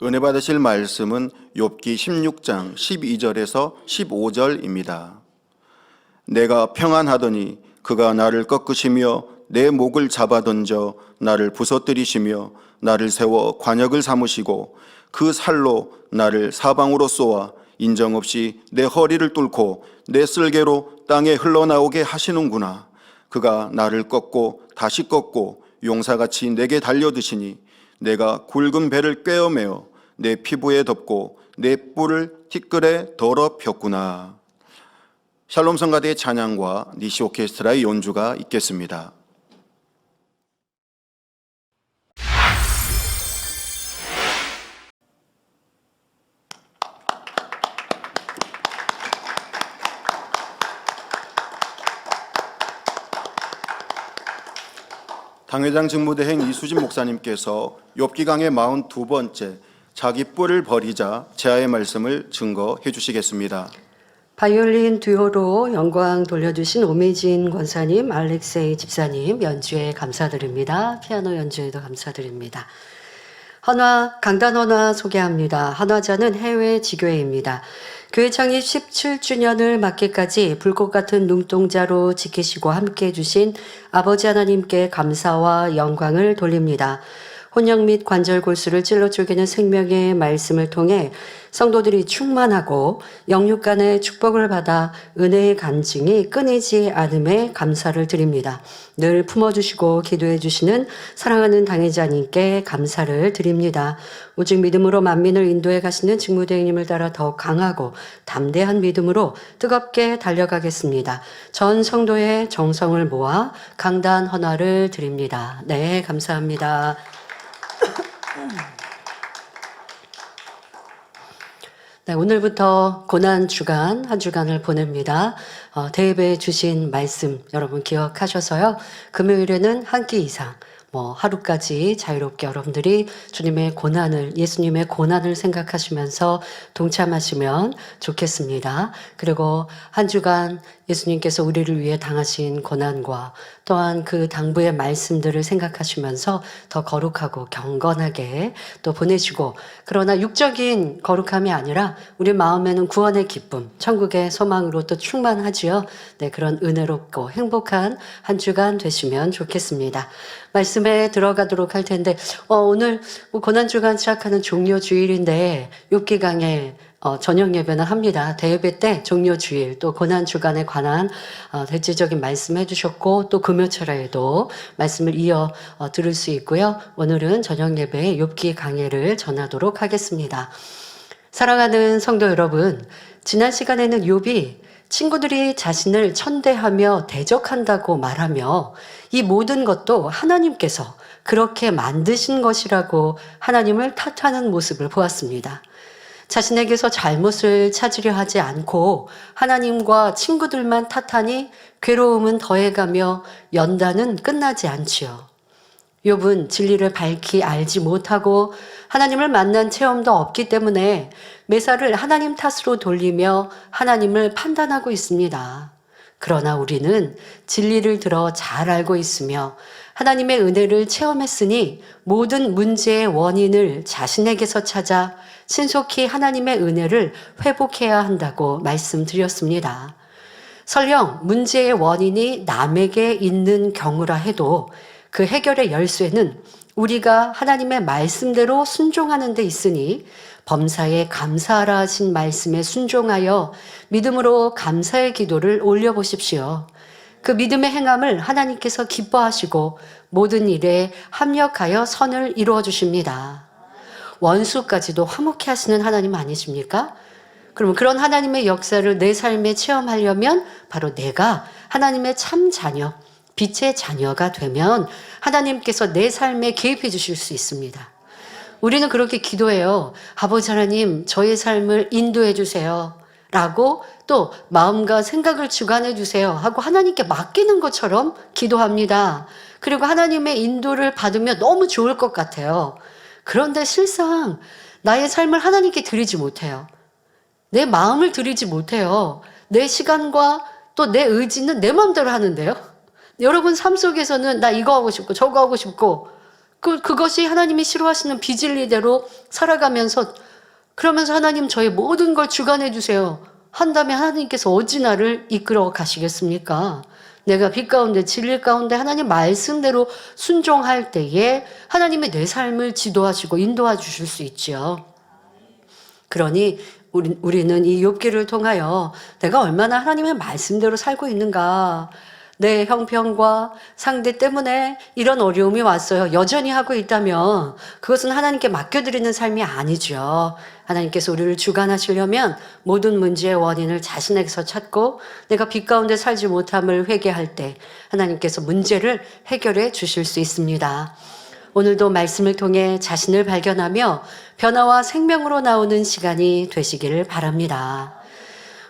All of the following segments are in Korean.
은혜 받으실 말씀은 욥기 16장 12절에서 15절입니다. 내가 평안하더니 그가 나를 꺾으시며 내 목을 잡아 던져 나를 부서뜨리시며 나를 세워 관역을 삼으시고 그 살로 나를 사방으로 쏘아 인정없이 내 허리를 뚫고 내 쓸개로 땅에 흘러나오게 하시는구나. 그가 나를 꺾고 다시 꺾고 용사같이 내게 달려드시니 내가 굵은 배를 꿰어매어 내 피부에 덮고 내 뿔을 티끌에 더럽혔구나. 샬롬 성가대의 찬양과 니시 오케스트라의 연주가 있겠습니다. 당회장 직무대행 이수진 목사님께서 욥기 강의 42번째 자기 뿔을 버리자 제아의 말씀을 증거해 주시겠습니다. 바이올린 듀오로 영광 돌려주신 오미진 권사님, 알렉세이 집사님 연주에 감사드립니다. 피아노 연주에도 감사드립니다. 강단 헌화 소개합니다. 헌화자는 해외 지교회입니다. 교회 창립 17주년을 맞기까지 불꽃 같은 눈동자로 지키시고 함께해 주신 아버지 하나님께 감사와 영광을 돌립니다. 혼역 및 관절 골수를 찔러 쪼개는 생명의 말씀을 통해 성도들이 충만하고 영육 간의 축복을 받아 은혜의 간증이 끊이지 않음에 감사를 드립니다. 늘 품어주시고 기도해 주시는 사랑하는 당회자님께 감사를 드립니다. 오직 믿음으로 만민을 인도해 가시는 직무대행님을 따라 더 강하고 담대한 믿음으로 뜨겁게 달려가겠습니다. 전 성도의 정성을 모아 강단 헌화를 드립니다. 네, 감사합니다. 네, 오늘부터 고난주간 한 주간을 보냅니다. 대입해 주신 말씀 여러분 기억하셔서요. 금요일에는 한 끼 이상 하루까지 자유롭게 여러분들이 주님의 고난을, 예수님의 고난을 생각하시면서 동참하시면 좋겠습니다. 그리고 한 주간 예수님께서 우리를 위해 당하신 고난과 또한 그 당부의 말씀들을 생각하시면서 더 거룩하고 경건하게 또 보내시고, 그러나 육적인 거룩함이 아니라 우리 마음에는 구원의 기쁨, 천국의 소망으로 또 충만하지요. 네, 그런 은혜롭고 행복한 한 주간 되시면 좋겠습니다. 말씀에 들어가도록 할 텐데, 오늘 고난주간 시작하는 종료주일인데 욥기 강의 저녁 예배는 합니다. 대예배 때 종료주일 또 고난주간에 관한 대체적인 말씀 해주셨고, 또 금요철에도 말씀을 이어 들을 수 있고요. 오늘은 저녁 예배에 욥기 강해를 전하도록 하겠습니다. 사랑하는 성도 여러분, 지난 시간에는 욥이 친구들이 자신을 천대하며 대적한다고 말하며 이 모든 것도 하나님께서 그렇게 만드신 것이라고 하나님을 탓하는 모습을 보았습니다. 자신에게서 잘못을 찾으려 하지 않고 하나님과 친구들만 탓하니 괴로움은 더해가며 연단은 끝나지 않지요. 욥은 진리를 밝히 알지 못하고 하나님을 만난 체험도 없기 때문에 매사를 하나님 탓으로 돌리며 하나님을 판단하고 있습니다. 그러나 우리는 진리를 들어 잘 알고 있으며 하나님의 은혜를 체험했으니 모든 문제의 원인을 자신에게서 찾아 신속히 하나님의 은혜를 회복해야 한다고 말씀드렸습니다. 설령 문제의 원인이 남에게 있는 경우라 해도 그 해결의 열쇠는 우리가 하나님의 말씀대로 순종하는 데 있으니 범사에 감사하라 하신 말씀에 순종하여 믿음으로 감사의 기도를 올려보십시오. 그 믿음의 행함을 하나님께서 기뻐하시고 모든 일에 합력하여 선을 이루어 주십니다. 원수까지도 화목해 하시는 하나님 아니십니까? 그러면 그런 하나님의 역사를 내 삶에 체험하려면 바로 내가 하나님의 참 자녀, 빛의 자녀가 되면 하나님께서 내 삶에 개입해 주실 수 있습니다. 우리는 그렇게 기도해요. 아버지 하나님, 저의 삶을 인도해 주세요 라고, 또 마음과 생각을 주관해 주세요 하고 하나님께 맡기는 것처럼 기도합니다. 그리고 하나님의 인도를 받으면 너무 좋을 것 같아요. 그런데 실상 나의 삶을 하나님께 드리지 못해요. 내 마음을 드리지 못해요. 내 시간과 또 내 의지는 내 마음대로 하는데요. 여러분 삶 속에서는 나 이거 하고 싶고 저거 하고 싶고 그것이 하나님이 싫어하시는 비진리대로 살아가면서, 그러면서 하나님 저의 모든 걸 주관해 주세요 한다면 하나님께서 어찌 나를 이끌어 가시겠습니까? 내가 빛 가운데 진리 가운데 하나님 말씀대로 순종할 때에 하나님의 내 삶을 지도하시고 인도해 주실 수 있죠. 그러니 우리는 이 욥기를 통하여 내가 얼마나 하나님의 말씀대로 살고 있는가, 내 형편과 상대 때문에 이런 어려움이 왔어요, 여전히 하고 있다면 그것은 하나님께 맡겨드리는 삶이 아니죠. 하나님께서 우리를 주관하시려면 모든 문제의 원인을 자신에게서 찾고 내가 빛 가운데 살지 못함을 회개할 때 하나님께서 문제를 해결해 주실 수 있습니다. 오늘도 말씀을 통해 자신을 발견하며 변화와 생명으로 나오는 시간이 되시기를 바랍니다.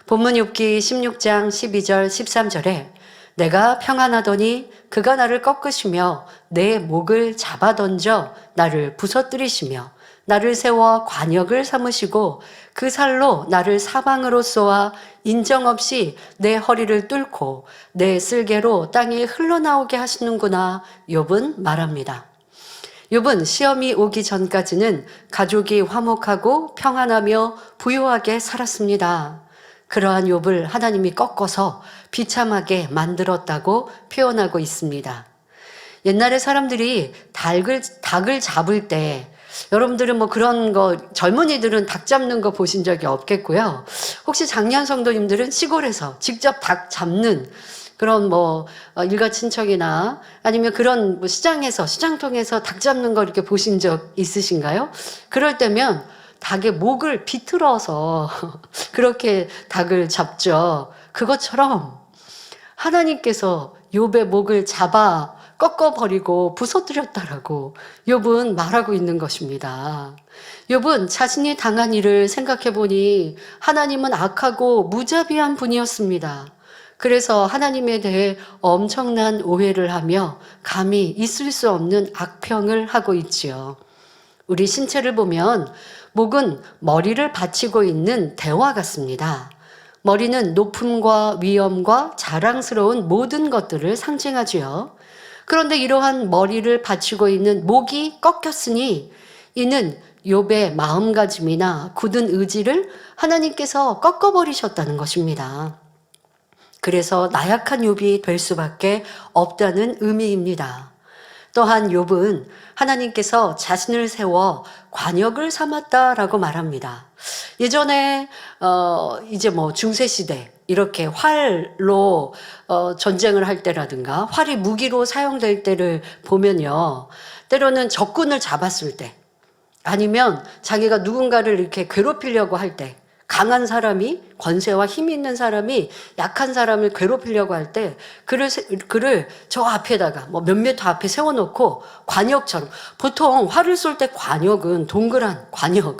본문 욥기 16장 12절 13절에 내가 평안하더니 그가 나를 꺾으시며 내 목을 잡아던져 나를 부서뜨리시며 나를 세워 관역을 삼으시고 그 살로 나를 사방으로 쏘아 인정없이 내 허리를 뚫고 내 쓸개로 땅에 흘러나오게 하시는구나. 욥은 말합니다. 욥은 시험이 오기 전까지는 가족이 화목하고 평안하며 부유하게 살았습니다. 그러한 욥을 하나님이 꺾어서 비참하게 만들었다고 표현하고 있습니다. 옛날에 사람들이 닭을 잡을 때, 여러분들은 뭐 그런 거, 젊은이들은 닭 잡는 거 보신 적이 없겠고요. 혹시 장년 성도님들은 시골에서 직접 닭 잡는 그런 뭐 일가 친척이나 아니면 그런 뭐 시장통에서 닭 잡는 거 이렇게 보신 적 있으신가요? 그럴 때면 닭의 목을 비틀어서 그렇게 닭을 잡죠. 그것처럼 하나님께서 욥의 목을 잡아 꺾어버리고 부서뜨렸다라고 욥은 말하고 있는 것입니다. 욥은 자신이 당한 일을 생각해 보니 하나님은 악하고 무자비한 분이었습니다. 그래서 하나님에 대해 엄청난 오해를 하며 감히 있을 수 없는 악평을 하고 있지요. 우리 신체를 보면 목은 머리를 받치고 있는 대화 같습니다. 머리는 높음과 위엄과 자랑스러운 모든 것들을 상징하지요. 그런데 이러한 머리를 받치고 있는 목이 꺾였으니 이는 욥의 마음가짐이나 굳은 의지를 하나님께서 꺾어버리셨다는 것입니다. 그래서 나약한 욥이 될 수밖에 없다는 의미입니다. 또한 욥은 하나님께서 자신을 세워 관역을 삼았다라고 말합니다. 예전에 이제 뭐 중세시대 이렇게 활로 전쟁을 할 때라든가 활이 무기로 사용될 때를 보면요, 때로는 적군을 잡았을 때 아니면 자기가 누군가를 이렇게 괴롭히려고 할 때, 강한 사람이, 권세와 힘이 있는 사람이 약한 사람을 괴롭히려고 할 때 그를 저 앞에다가 뭐 몇 미터 앞에 세워놓고 관역처럼, 보통 활을 쏠 때 관역은 동그란 관역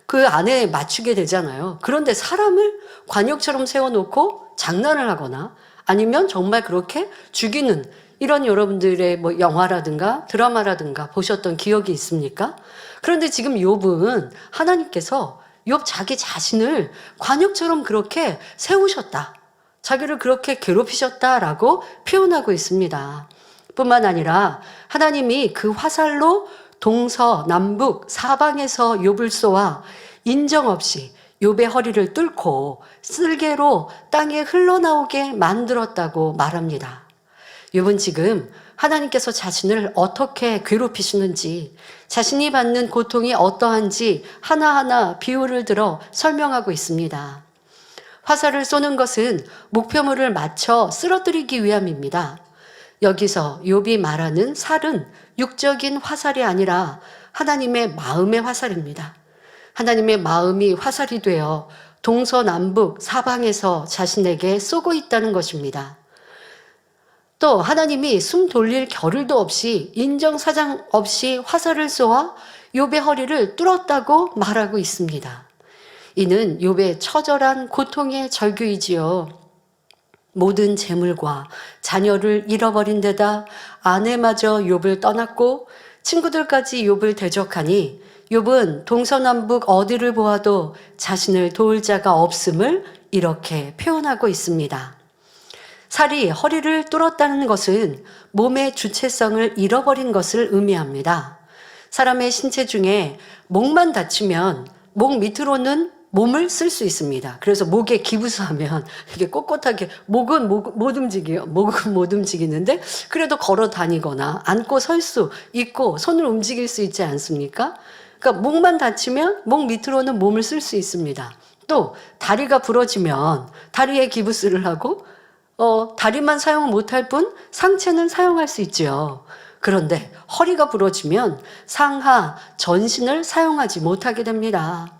그 안에 맞추게 되잖아요. 그런데 사람을 관역처럼 세워놓고 장난을 하거나 아니면 정말 그렇게 죽이는 이런 여러분들의 뭐 영화라든가 드라마라든가 보셨던 기억이 있습니까? 그런데 지금 욥은 하나님께서 욥 자기 자신을 관역처럼 그렇게 세우셨다, 자기를 그렇게 괴롭히셨다라고 표현하고 있습니다. 뿐만 아니라 하나님이 그 화살로 동서남북 사방에서 욥을 쏘아 인정없이 욥의 허리를 뚫고 쓸개로 땅에 흘러나오게 만들었다고 말합니다. 욥은 지금 하나님께서 자신을 어떻게 괴롭히시는지, 자신이 받는 고통이 어떠한지 하나하나 비유를 들어 설명하고 있습니다. 화살을 쏘는 것은 목표물을 맞춰 쓰러뜨리기 위함입니다. 여기서 욥이 말하는 살은 육적인 화살이 아니라 하나님의 마음의 화살입니다. 하나님의 마음이 화살이 되어 동서남북 사방에서 자신에게 쏘고 있다는 것입니다. 또 하나님이 숨 돌릴 겨를도 없이 인정사정 없이 화살을 쏘아 욥의 허리를 뚫었다고 말하고 있습니다. 이는 욥의 처절한 고통의 절규이지요. 모든 재물과 자녀를 잃어버린 데다 아내마저 욥을 떠났고 친구들까지 욥을 대적하니 욥은 동서남북 어디를 보아도 자신을 도울 자가 없음을 이렇게 표현하고 있습니다. 살이 허리를 뚫었다는 것은 몸의 주체성을 잃어버린 것을 의미합니다. 사람의 신체 중에 목만 다치면 목 밑으로는 몸을 쓸 수 있습니다. 그래서 목에 기부스하면 이렇게 꼿꼿하게 목은 못 움직여요. 목은 못 움직이는데 그래도 걸어 다니거나 앉고 설 수 있고 손을 움직일 수 있지 않습니까? 그러니까 목만 다치면 목 밑으로는 몸을 쓸 수 있습니다. 또 다리가 부러지면 다리에 기부스를 하고 다리만 사용 못할 뿐 상체는 사용할 수 있죠. 그런데 허리가 부러지면 상하, 전신을 사용하지 못하게 됩니다.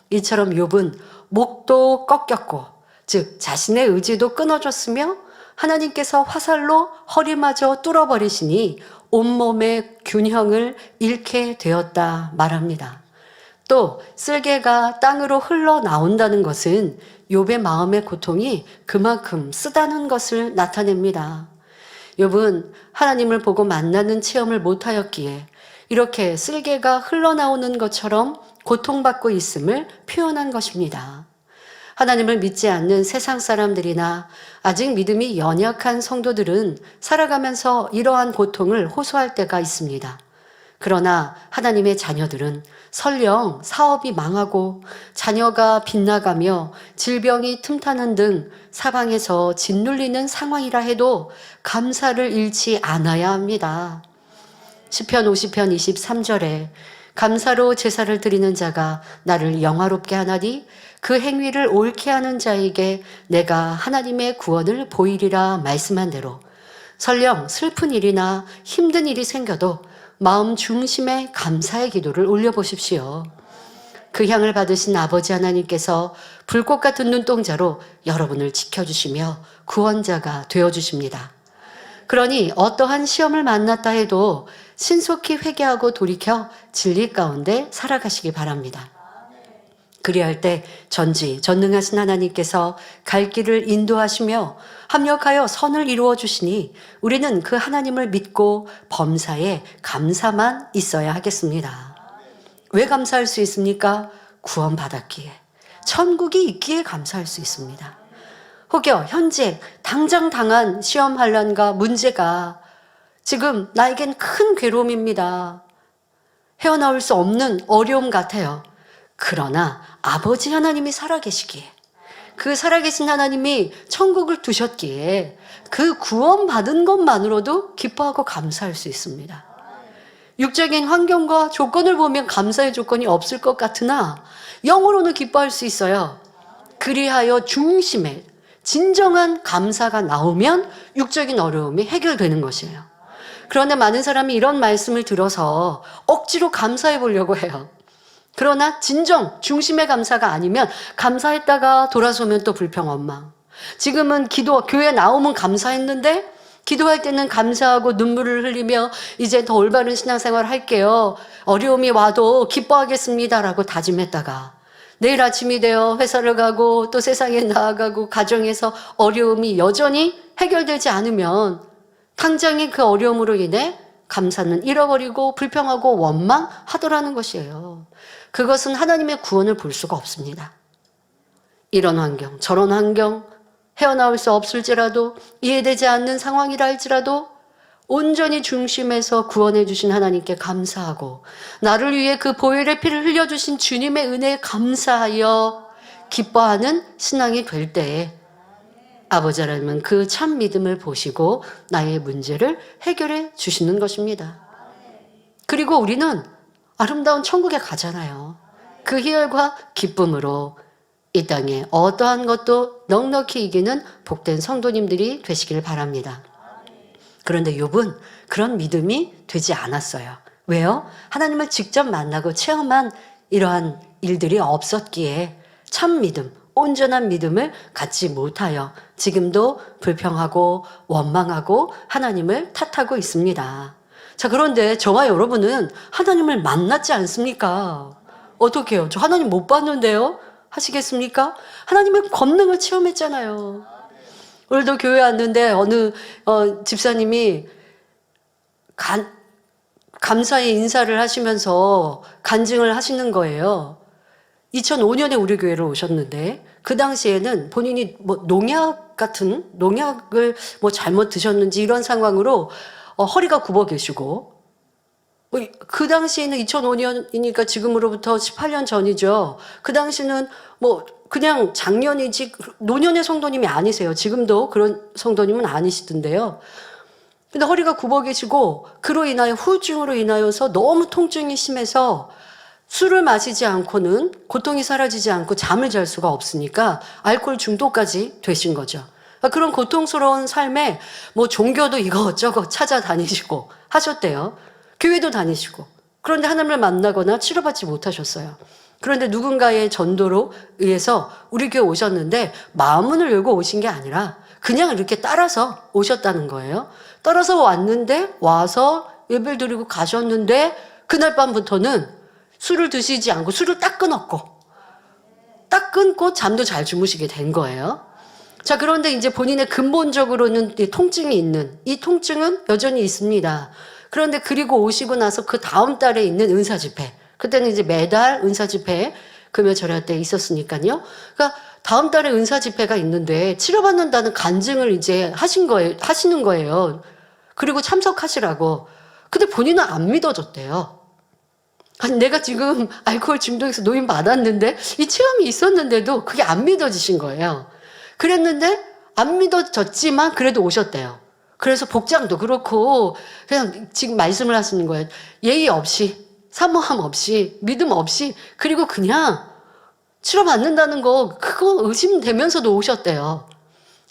이처럼 욥은 목도 꺾였고 즉 자신의 의지도 끊어졌으며 하나님께서 화살로 허리마저 뚫어버리시니 온몸의 균형을 잃게 되었다 말합니다. 또 쓸개가 땅으로 흘러나온다는 것은 욥의 마음의 고통이 그만큼 쓰다는 것을 나타냅니다. 욥은 하나님을 보고 만나는 체험을 못하였기에 이렇게 쓸개가 흘러나오는 것처럼 고통받고 있음을 표현한 것입니다. 하나님을 믿지 않는 세상 사람들이나 아직 믿음이 연약한 성도들은 살아가면서 이러한 고통을 호소할 때가 있습니다. 그러나 하나님의 자녀들은 설령 사업이 망하고 자녀가 빗나가며 질병이 틈타는 등 사방에서 짓눌리는 상황이라 해도 감사를 잃지 않아야 합니다. 시편 50편 23절에 감사로 제사를 드리는 자가 나를 영화롭게 하나니 그 행위를 옳게 하는 자에게 내가 하나님의 구원을 보이리라 말씀한 대로 설령 슬픈 일이나 힘든 일이 생겨도 마음 중심에 감사의 기도를 올려보십시오. 그 향을 받으신 아버지 하나님께서 불꽃 같은 눈동자로 여러분을 지켜주시며 구원자가 되어주십니다. 그러니 어떠한 시험을 만났다 해도 신속히 회개하고 돌이켜 진리 가운데 살아가시기 바랍니다. 그리할 때 전능하신 하나님께서 갈 길을 인도하시며 합력하여 선을 이루어 주시니 우리는 그 하나님을 믿고 범사에 감사만 있어야 하겠습니다. 왜 감사할 수 있습니까? 구원받았기에, 천국이 있기에 감사할 수 있습니다. 혹여 현재 당장 당한 시험 환난과 문제가 지금 나에겐 큰 괴로움입니다. 헤어나올 수 없는 어려움 같아요. 그러나 아버지 하나님이 살아계시기에, 그 살아계신 하나님이 천국을 두셨기에 그 구원받은 것만으로도 기뻐하고 감사할 수 있습니다. 육적인 환경과 조건을 보면 감사의 조건이 없을 것 같으나 영으로는 기뻐할 수 있어요. 그리하여 중심에 진정한 감사가 나오면 육적인 어려움이 해결되는 것이에요. 그런데 많은 사람이 이런 말씀을 들어서 억지로 감사해 보려고 해요. 그러나 진정 중심의 감사가 아니면 감사했다가 돌아서면 또 불평원망. 지금은 교회 나오면 감사했는데 기도할 때는 감사하고 눈물을 흘리며 이제 더 올바른 신앙생활 할게요. 어려움이 와도 기뻐하겠습니다라고 다짐했다가 내일 아침이 되어 회사를 가고 또 세상에 나아가고 가정에서 어려움이 여전히 해결되지 않으면 당장의 그 어려움으로 인해 감사는 잃어버리고 불평하고 원망하더라는 것이에요. 그것은 하나님의 구원을 볼 수가 없습니다. 이런 환경, 저런 환경, 헤어나올 수 없을지라도 이해되지 않는 상황이라 할지라도 온전히 중심에서 구원해 주신 하나님께 감사하고 나를 위해 그 보혈의 피를 흘려주신 주님의 은혜에 감사하여 기뻐하는 신앙이 될 때에 아버지 하나님은 그 참 믿음을 보시고 나의 문제를 해결해 주시는 것입니다. 그리고 우리는 아름다운 천국에 가잖아요. 그 희열과 기쁨으로 이 땅에 어떠한 것도 넉넉히 이기는 복된 성도님들이 되시길 바랍니다. 그런데 욥은 그런 믿음이 되지 않았어요. 왜요? 하나님을 직접 만나고 체험한 이러한 일들이 없었기에 참 믿음, 온전한 믿음을 갖지 못하여 지금도 불평하고 원망하고 하나님을 탓하고 있습니다. 자, 그런데 저와 여러분은 하나님을 만났지 않습니까? 어떻게 해요? 저 하나님 못 봤는데요? 하시겠습니까? 하나님의 권능을 체험했잖아요. 오늘도 교회 왔는데 어느 집사님이 감사의 인사를 하시면서 간증을 하시는 거예요. 2005년에 우리 교회로 오셨는데 그 당시에는 본인이 농약을 잘못 드셨는지 이런 상황으로 허리가 굽어 계시고 그 당시에는 2005년이니까 지금으로부터 18년 전이죠. 그 당시는 뭐 그냥 작년이지 노년의 성도님이 아니세요. 지금도 그런 성도님은 아니시던데요. 근데 허리가 굽어계시고 그로 인하여 후유증으로 인하여서 너무 통증이 심해서 술을 마시지 않고는 고통이 사라지지 않고 잠을 잘 수가 없으니까 알코올 중독까지 되신 거죠. 그러니까 그런 고통스러운 삶에 뭐 종교도 이거저거 찾아다니시고 하셨대요. 교회도 다니시고. 그런데 하나님을 만나거나 치료받지 못하셨어요. 그런데 누군가의 전도로 의해서 우리 교회 오셨는데 마음문을 열고 오신 게 아니라 그냥 이렇게 따라서 오셨다는 거예요. 따라서 왔는데 와서 예배를 드리고 가셨는데 그날 밤부터는 술을 드시지 않고 술을 딱 끊고 잠도 잘 주무시게 된 거예요. 자, 그런데 이제 본인의 근본적으로는 통증이 있는 이 통증은 여전히 있습니다. 그런데 그리고 오시고 나서 그 다음 달에 있는 은사 집회. 그때는 이제 매달 은사 집회 금요 절야 때 있었으니까요. 그러니까 다음 달에 은사 집회가 있는데 치료받는다는 간증을 이제 하시는 거예요. 그리고 참석하시라고. 근데 본인은 안 믿어졌대요. 아니, 내가 지금 알코올 중독에서 노임 받았는데 이 체험이 있었는데도 그게 안 믿어지신 거예요. 그랬는데 안 믿어졌지만 그래도 오셨대요. 그래서 복장도 그렇고 그냥 지금 말씀을 하시는 거예요. 예의 없이, 사모함 없이, 믿음 없이, 그리고 그냥 치료받는다는 거 그거 의심되면서도 오셨대요.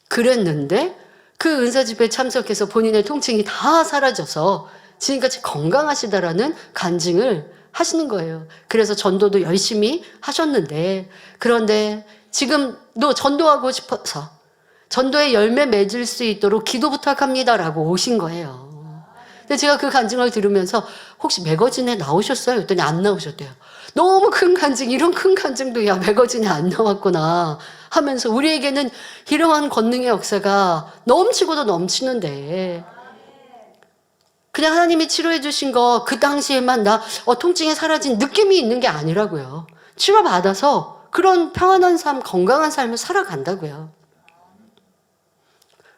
그랬는데 그 은사 집회에 참석해서 본인의 통증이 다 사라져서 지금까지 건강하시다라는 간증을 하시는 거예요. 그래서 전도도 열심히 하셨는데, 그런데 지금도 전도하고 싶어서 전도의 열매 맺을 수 있도록 기도 부탁합니다라고 오신 거예요. 근데 제가 그 간증을 들으면서 혹시 매거진에 나오셨어요? 했더니 안 나오셨대요. 너무 큰 간증, 이런 큰 간증도 야 매거진에 안 나왔구나 하면서 우리에게는 이러한 권능의 역사가 넘치고도 넘치는데 그냥 하나님이 치료해 주신 거 그 당시에만 통증이 사라진 느낌이 있는 게 아니라고요. 치료받아서 그런 평안한 삶, 건강한 삶을 살아간다고요.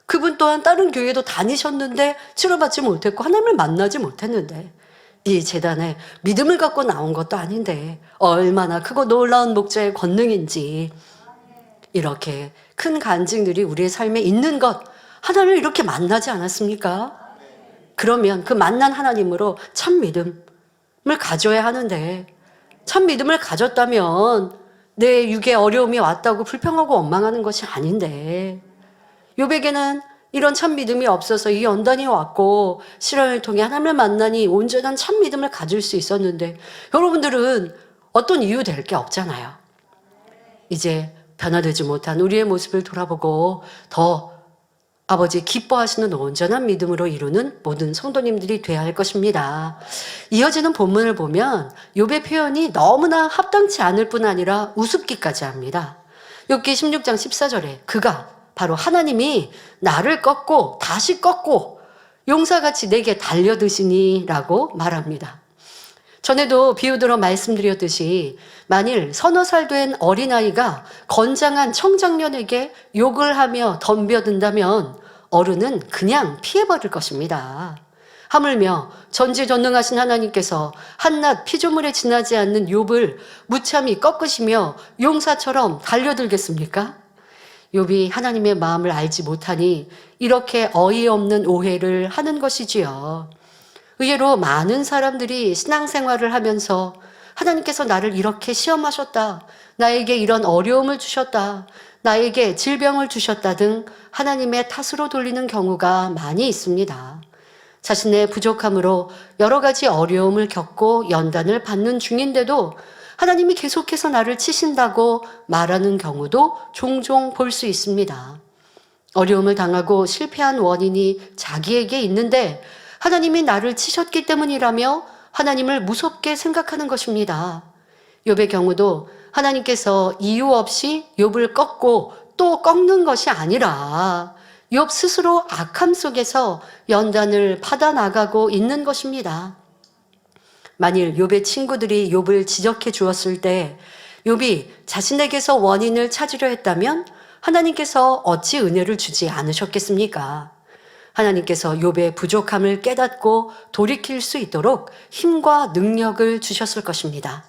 그분 또한 다른 교회도 다니셨는데 치료받지 못했고 하나님을 만나지 못했는데 이 재단에 믿음을 갖고 나온 것도 아닌데 얼마나 크고 놀라운 목자의 권능인지 이렇게 큰 간증들이 우리의 삶에 있는 것 하나님을 이렇게 만나지 않았습니까? 그러면 그 만난 하나님으로 참 믿음을 가져야 하는데 참 믿음을 가졌다면 내 육에 어려움이 왔다고 불평하고 원망하는 것이 아닌데 욥에게는 이런 참 믿음이 없어서 이 연단이 왔고 시련을 통해 하나님을 만나니 온전한 참 믿음을 가질 수 있었는데 여러분들은 어떤 이유 될 게 없잖아요. 이제 변화되지 못한 우리의 모습을 돌아보고 더 아버지 기뻐하시는 온전한 믿음으로 이루는 모든 성도님들이 되어야 할 것입니다. 이어지는 본문을 보면 욥의 표현이 너무나 합당치 않을 뿐 아니라 우습기까지 합니다. 욥기 16장 14절에 그가 바로 하나님이 나를 꺾고 다시 꺾고 용사같이 내게 달려드시니 라고 말합니다. 전에도 비유들어 말씀드렸듯이 만일 서너 살 된 어린아이가 건장한 청장년에게 욕을 하며 덤벼든다면 어른은 그냥 피해버릴 것입니다. 하물며 전지전능하신 하나님께서 한낱 피조물에 지나지 않는 욥을 무참히 꺾으시며 용사처럼 달려들겠습니까? 욥이 하나님의 마음을 알지 못하니 이렇게 어이없는 오해를 하는 것이지요. 의외로 많은 사람들이 신앙생활을 하면서 하나님께서 나를 이렇게 시험하셨다. 나에게 이런 어려움을 주셨다. 나에게 질병을 주셨다 등 하나님의 탓으로 돌리는 경우가 많이 있습니다. 자신의 부족함으로 여러 가지 어려움을 겪고 연단을 받는 중인데도 하나님이 계속해서 나를 치신다고 말하는 경우도 종종 볼 수 있습니다. 어려움을 당하고 실패한 원인이 자기에게 있는데 하나님이 나를 치셨기 때문이라며 하나님을 무섭게 생각하는 것입니다. 욥의 경우도 하나님께서 이유 없이 욥을 꺾고 또 꺾는 것이 아니라 욥 스스로 악함 속에서 연단을 받아나가고 있는 것입니다. 만일 욥의 친구들이 욥을 지적해 주었을 때 욥이 자신에게서 원인을 찾으려 했다면 하나님께서 어찌 은혜를 주지 않으셨겠습니까? 하나님께서 욥의 부족함을 깨닫고 돌이킬 수 있도록 힘과 능력을 주셨을 것입니다.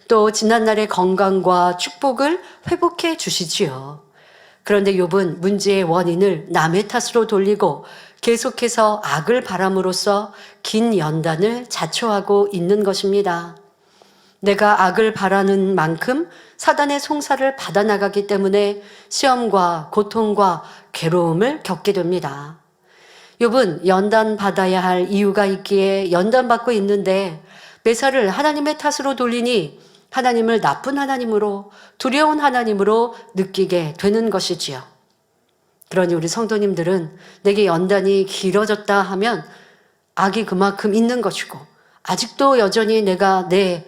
또 지난날의 건강과 축복을 회복해 주시지요. 그런데 욥은 문제의 원인을 남의 탓으로 돌리고 계속해서 악을 바람으로써 긴 연단을 자초하고 있는 것입니다. 내가 악을 바라는 만큼 사단의 송사를 받아나가기 때문에 시험과 고통과 괴로움을 겪게 됩니다. 욥은 연단받아야 할 이유가 있기에 연단받고 있는데 매사를 하나님의 탓으로 돌리니 하나님을 나쁜 하나님으로, 두려운 하나님으로 느끼게 되는 것이지요. 그러니 우리 성도님들은 내게 연단이 길어졌다 하면 악이 그만큼 있는 것이고, 아직도 여전히 내가 내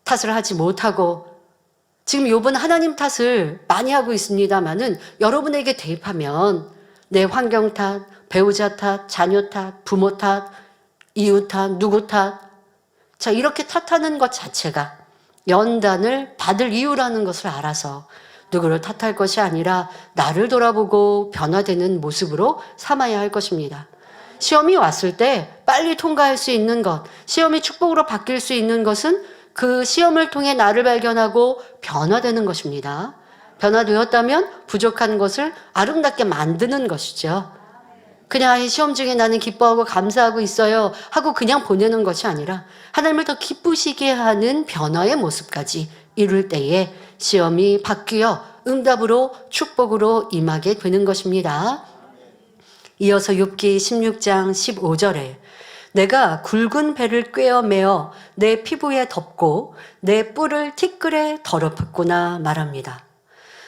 탓을 하지 못하고, 지금 욥은 하나님 탓을 많이 하고 있습니다마는 여러분에게 대입하면 내 환경 탓, 배우자 탓, 자녀 탓, 부모 탓, 이웃 탓, 누구 탓, 자, 이렇게 탓하는 것 자체가 연단을 받을 이유라는 것을 알아서 누구를 탓할 것이 아니라 나를 돌아보고 변화되는 모습으로 삼아야 할 것입니다. 시험이 왔을 때 빨리 통과할 수 있는 것, 시험이 축복으로 바뀔 수 있는 것은 그 시험을 통해 나를 발견하고 변화되는 것입니다. 변화되었다면 부족한 것을 아름답게 만드는 것이죠. 그냥 이 시험 중에 나는 기뻐하고 감사하고 있어요 하고 그냥 보내는 것이 아니라 하나님을 더 기쁘시게 하는 변화의 모습까지 이룰 때에 시험이 바뀌어 응답으로 축복으로 임하게 되는 것입니다. 이어서 욥기 16장 15절에 내가 굵은 배를 꿰어매어 내 피부에 덮고 내 뿔을 티끌에 더럽혔구나 말합니다.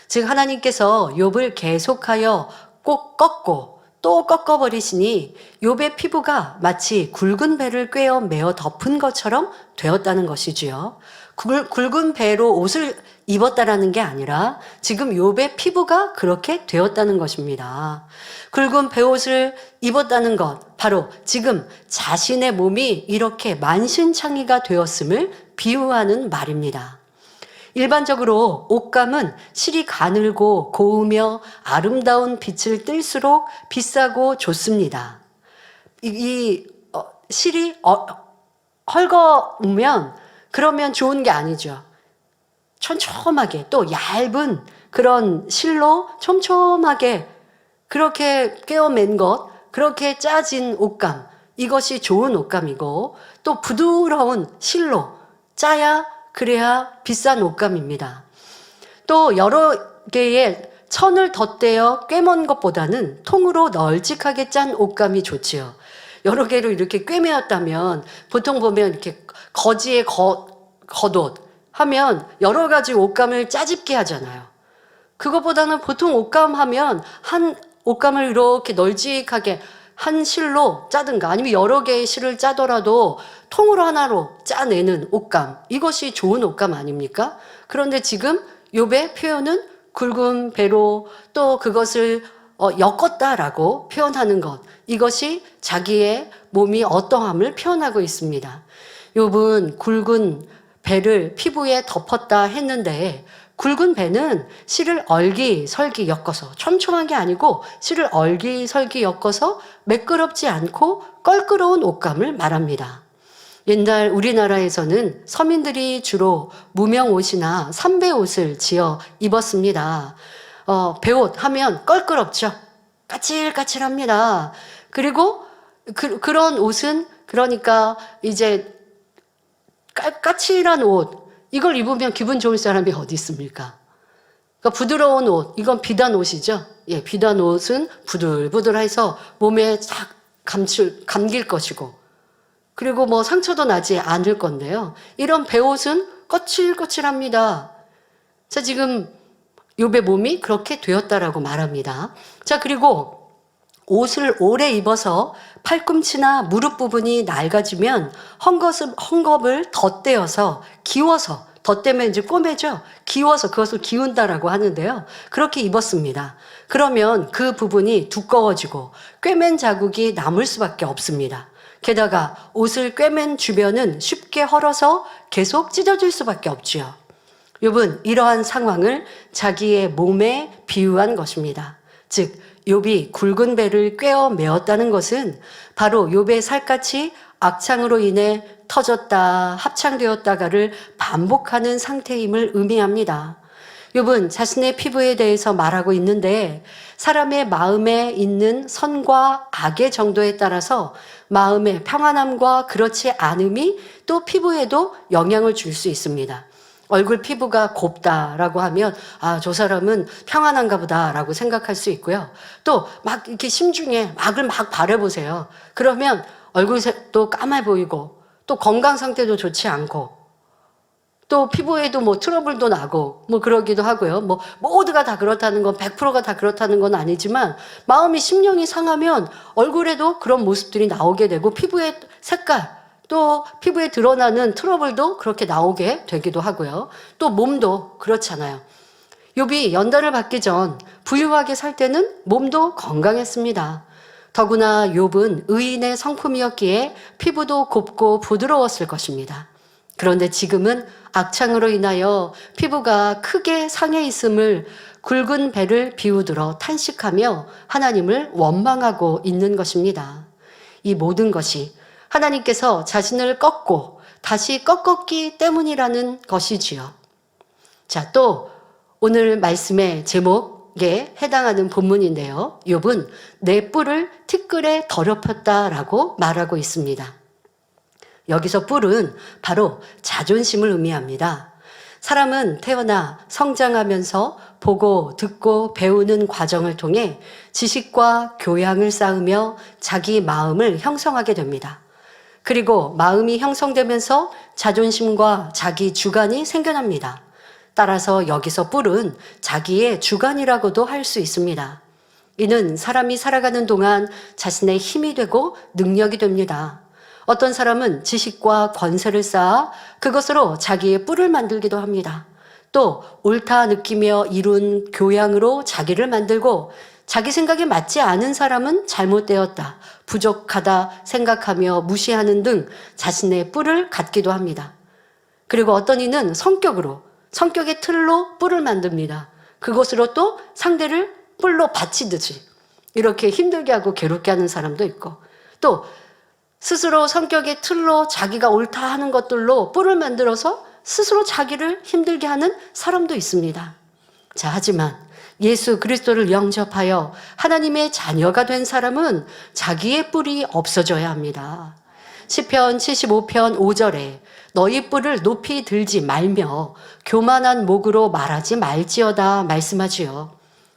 즉 하나님께서 욥을 계속하여 꼭 꺾고 또 꺾어버리시니 욥의 피부가 마치 굵은 배를 꿰어 매어 덮은 것처럼 되었다는 것이지요. 굵은 배로 옷을 입었다라는 게 아니라 지금 욥의 피부가 그렇게 되었다는 것입니다. 굵은 배옷을 입었다는 것, 바로 지금 자신의 몸이 이렇게 만신창이가 되었음을 비유하는 말입니다. 일반적으로 옷감은 실이 가늘고 고우며 아름다운 빛을 띨수록 비싸고 좋습니다. 실이 헐거우면 그러면 좋은 게 아니죠. 촘촘하게 또 얇은 그런 실로 촘촘하게 그렇게 꿰어맨 것, 그렇게 짜진 옷감, 이것이 좋은 옷감이고 또 부드러운 실로 짜야 그래야 비싼 옷감입니다. 또 여러 개의 천을 덧대어 꿰맨 것보다는 통으로 널찍하게 짠 옷감이 좋지요. 여러 개로 이렇게 꿰매었다면 보통 보면 이렇게 거지의 겉옷 하면 여러 가지 옷감을 짜집게 하잖아요. 그것보다는 보통 옷감 하면 한 옷감을 이렇게 널찍하게 한 실로 짜든가 아니면 여러 개의 실을 짜더라도 통으로 하나로 짜내는 옷감, 이것이 좋은 옷감 아닙니까? 그런데 지금 욥의 표현은 굵은 배로 또 그것을 엮었다라고 표현하는 것, 이것이 자기의 몸이 어떠함을 표현하고 있습니다. 욥은 굵은 배를 피부에 덮었다 했는데 굵은 배는 실을 얼기설기 엮어서 촘촘한 게 아니고 실을 얼기설기 엮어서 매끄럽지 않고 껄끄러운 옷감을 말합니다. 옛날 우리나라에서는 서민들이 주로 무명옷이나 삼배옷을 지어 입었습니다. 배옷 하면 껄끄럽죠. 까칠까칠합니다. 그리고 그런 옷은 그러니까 이제 까칠한 옷, 이걸 입으면 기분 좋을 사람이 어디 있습니까? 그러니까 부드러운 옷, 이건 비단 옷이죠. 예, 비단 옷은 부들부들해서 몸에 싹 감길 것이고, 그리고 뭐 상처도 나지 않을 건데요. 이런 배옷은 거칠거칠합니다. 자, 지금 욥의 몸이 그렇게 되었다라고 말합니다. 자, 그리고 옷을 오래 입어서 팔꿈치나 무릎 부분이 낡아지면 헝겊을 덧대어서 기워서, 덧대면 이제 꼬매죠. 기워서 그것을 기운다라고 하는데요. 그렇게 입었습니다. 그러면 그 부분이 두꺼워지고 꿰맨 자국이 남을 수밖에 없습니다. 게다가 옷을 꿰맨 주변은 쉽게 헐어서 계속 찢어질 수밖에 없지요. 욥은 이러한 상황을 자기의 몸에 비유한 것입니다. 즉 욥이 굵은 배를 꿰어 메었다는 것은 바로 욥의 살갗이 악창으로 인해 터졌다 합창되었다가를 반복하는 상태임을 의미합니다. 욥은 자신의 피부에 대해서 말하고 있는데 사람의 마음에 있는 선과 악의 정도에 따라서 마음의 평안함과 그렇지 않음이 또 피부에도 영향을 줄 수 있습니다. 얼굴 피부가 곱다라고 하면 저 사람은 평안한가 보다라고 생각할 수 있고요. 또 막 이렇게 심중에 막을 막 바라보세요. 그러면 얼굴색도 까매 보이고 또 건강 상태도 좋지 않고 또 피부에도 뭐 트러블도 나고 뭐 그러기도 하고요. 뭐 모두가 다 그렇다는 건 100%가 다 그렇다는 건 아니지만 마음이 심령이 상하면 얼굴에도 그런 모습들이 나오게 되고 피부의 색깔 또 피부에 드러나는 트러블도 그렇게 나오게 되기도 하고요. 또 몸도 그렇잖아요. 욥이 연단을 받기 전 부유하게 살 때는 몸도 건강했습니다. 더구나 욥은 의인의 성품이었기에 피부도 곱고 부드러웠을 것입니다. 그런데 지금은 악창으로 인하여 피부가 크게 상해 있음을 굵은 배를 비우들어 탄식하며 하나님을 원망하고 있는 것입니다. 이 모든 것이 하나님께서 자신을 꺾고 다시 꺾었기 때문이라는 것이지요. 자, 또 오늘 말씀의 제목에 해당하는 본문인데요. 욥은 내 뿔을 티끌에 더럽혔다라고 말하고 있습니다. 여기서 뿔은 바로 자존심을 의미합니다. 사람은 태어나 성장하면서 보고 듣고 배우는 과정을 통해 지식과 교양을 쌓으며 자기 마음을 형성하게 됩니다. 그리고 마음이 형성되면서 자존심과 자기 주관이 생겨납니다. 따라서 여기서 뿔은 자기의 주관이라고도 할 수 있습니다. 이는 사람이 살아가는 동안 자신의 힘이 되고 능력이 됩니다. 어떤 사람은 지식과 권세를 쌓아 그것으로 자기의 뿔을 만들기도 합니다. 또 옳다 느끼며 이룬 교양으로 자기를 만들고 자기 생각에 맞지 않은 사람은 잘못되었다, 부족하다 생각하며 무시하는 등 자신의 뿔을 갖기도 합니다. 그리고 어떤 이는 성격의 틀로 뿔을 만듭니다. 그것으로 또 상대를 뿔로 받치듯이 이렇게 힘들게 하고 괴롭게 하는 사람도 있고 또 스스로 성격의 틀로 자기가 옳다 하는 것들로 뿔을 만들어서 스스로 자기를 힘들게 하는 사람도 있습니다. 자, 하지만 예수 그리스도를 영접하여 하나님의 자녀가 된 사람은 자기의 뿔이 없어져야 합니다. 시편 75편 5절에 너희 뿔을 높이 들지 말며 교만한 목으로 말하지 말지어다 말씀하지요.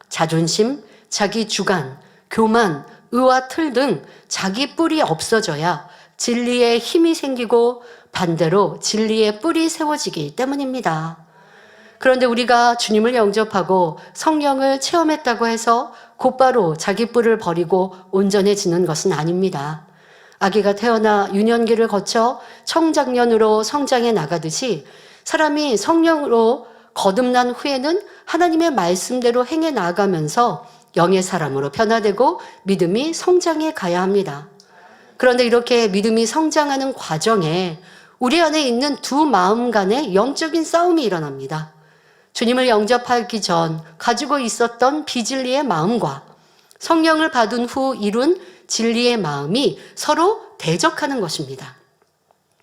자존심, 자기 주관, 교만, 의와 틀 등 자기 뿔이 없어져야 진리에 힘이 생기고 반대로 진리의 뿔이 세워지기 때문입니다. 그런데 우리가 주님을 영접하고 성령을 체험했다고 해서 곧바로 자기 뿔을 버리고 온전해지는 것은 아닙니다. 아기가 태어나 유년기를 거쳐 청장년으로 성장해 나가듯이 사람이 성령으로 거듭난 후에는 하나님의 말씀대로 행해 나아가면서 영의 사람으로 변화되고 믿음이 성장해 가야 합니다. 그런데 이렇게 믿음이 성장하는 과정에 우리 안에 있는 두 마음 간의 영적인 싸움이 일어납니다. 주님을 영접하기 전 가지고 있었던 비진리의 마음과 성령을 받은 후 이룬 진리의 마음이 서로 대적하는 것입니다.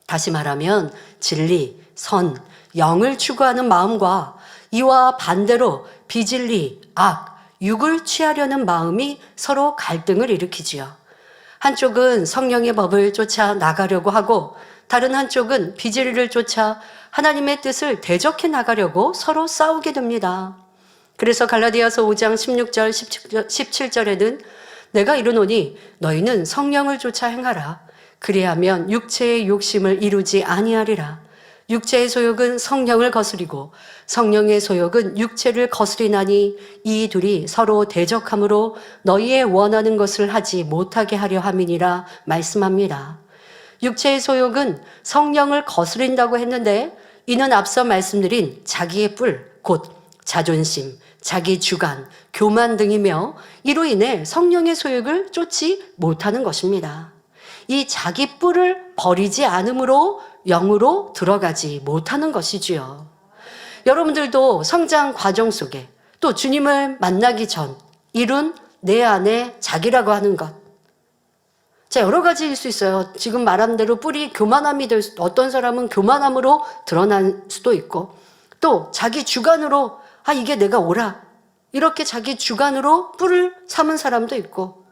다시 말하면 진리, 선, 영을 추구하는 마음과 이와 반대로 비진리, 악, 육을 취하려는 마음이 서로 갈등을 일으키지요. 한쪽은 성령의 법을 쫓아 나가려고 하고 다른 한쪽은 비진리를 쫓아 하나님의 뜻을 대적해 나가려고 서로 싸우게 됩니다. 그래서 갈라디아서 5장 16절 17절에는 내가 이르노니 너희는 성령을 쫓아 행하라. 그리하면 육체의 욕심을 이루지 아니하리라. 육체의 소욕은 성령을 거스리고 성령의 소욕은 육체를 거스리나니 이 둘이 서로 대적함으로 너희의 원하는 것을 하지 못하게 하려 함이니라 말씀합니다. 육체의 소욕은 성령을 거스린다고 했는데 이는 앞서 말씀드린 자기의 뿔, 곧 자존심, 자기 주관, 교만 등이며 이로 인해 성령의 소욕을 쫓지 못하는 것입니다. 이 자기 뿔을 버리지 않으므로 영으로 들어가지 못하는 것이지요. 여러분들도 성장 과정 속에 또 주님을 만나기 전 이룬 내 안에 자기라고 하는 것. 자, 여러 가지일 수 있어요. 지금 말한 대로 뿔이 교만함이 될 수도, 어떤 사람은 교만함으로 드러날 수도 있고, 또 자기 주관으로 이게 내가 옳아, 이렇게 자기 주관으로 뿔을 삼은 사람도 있고,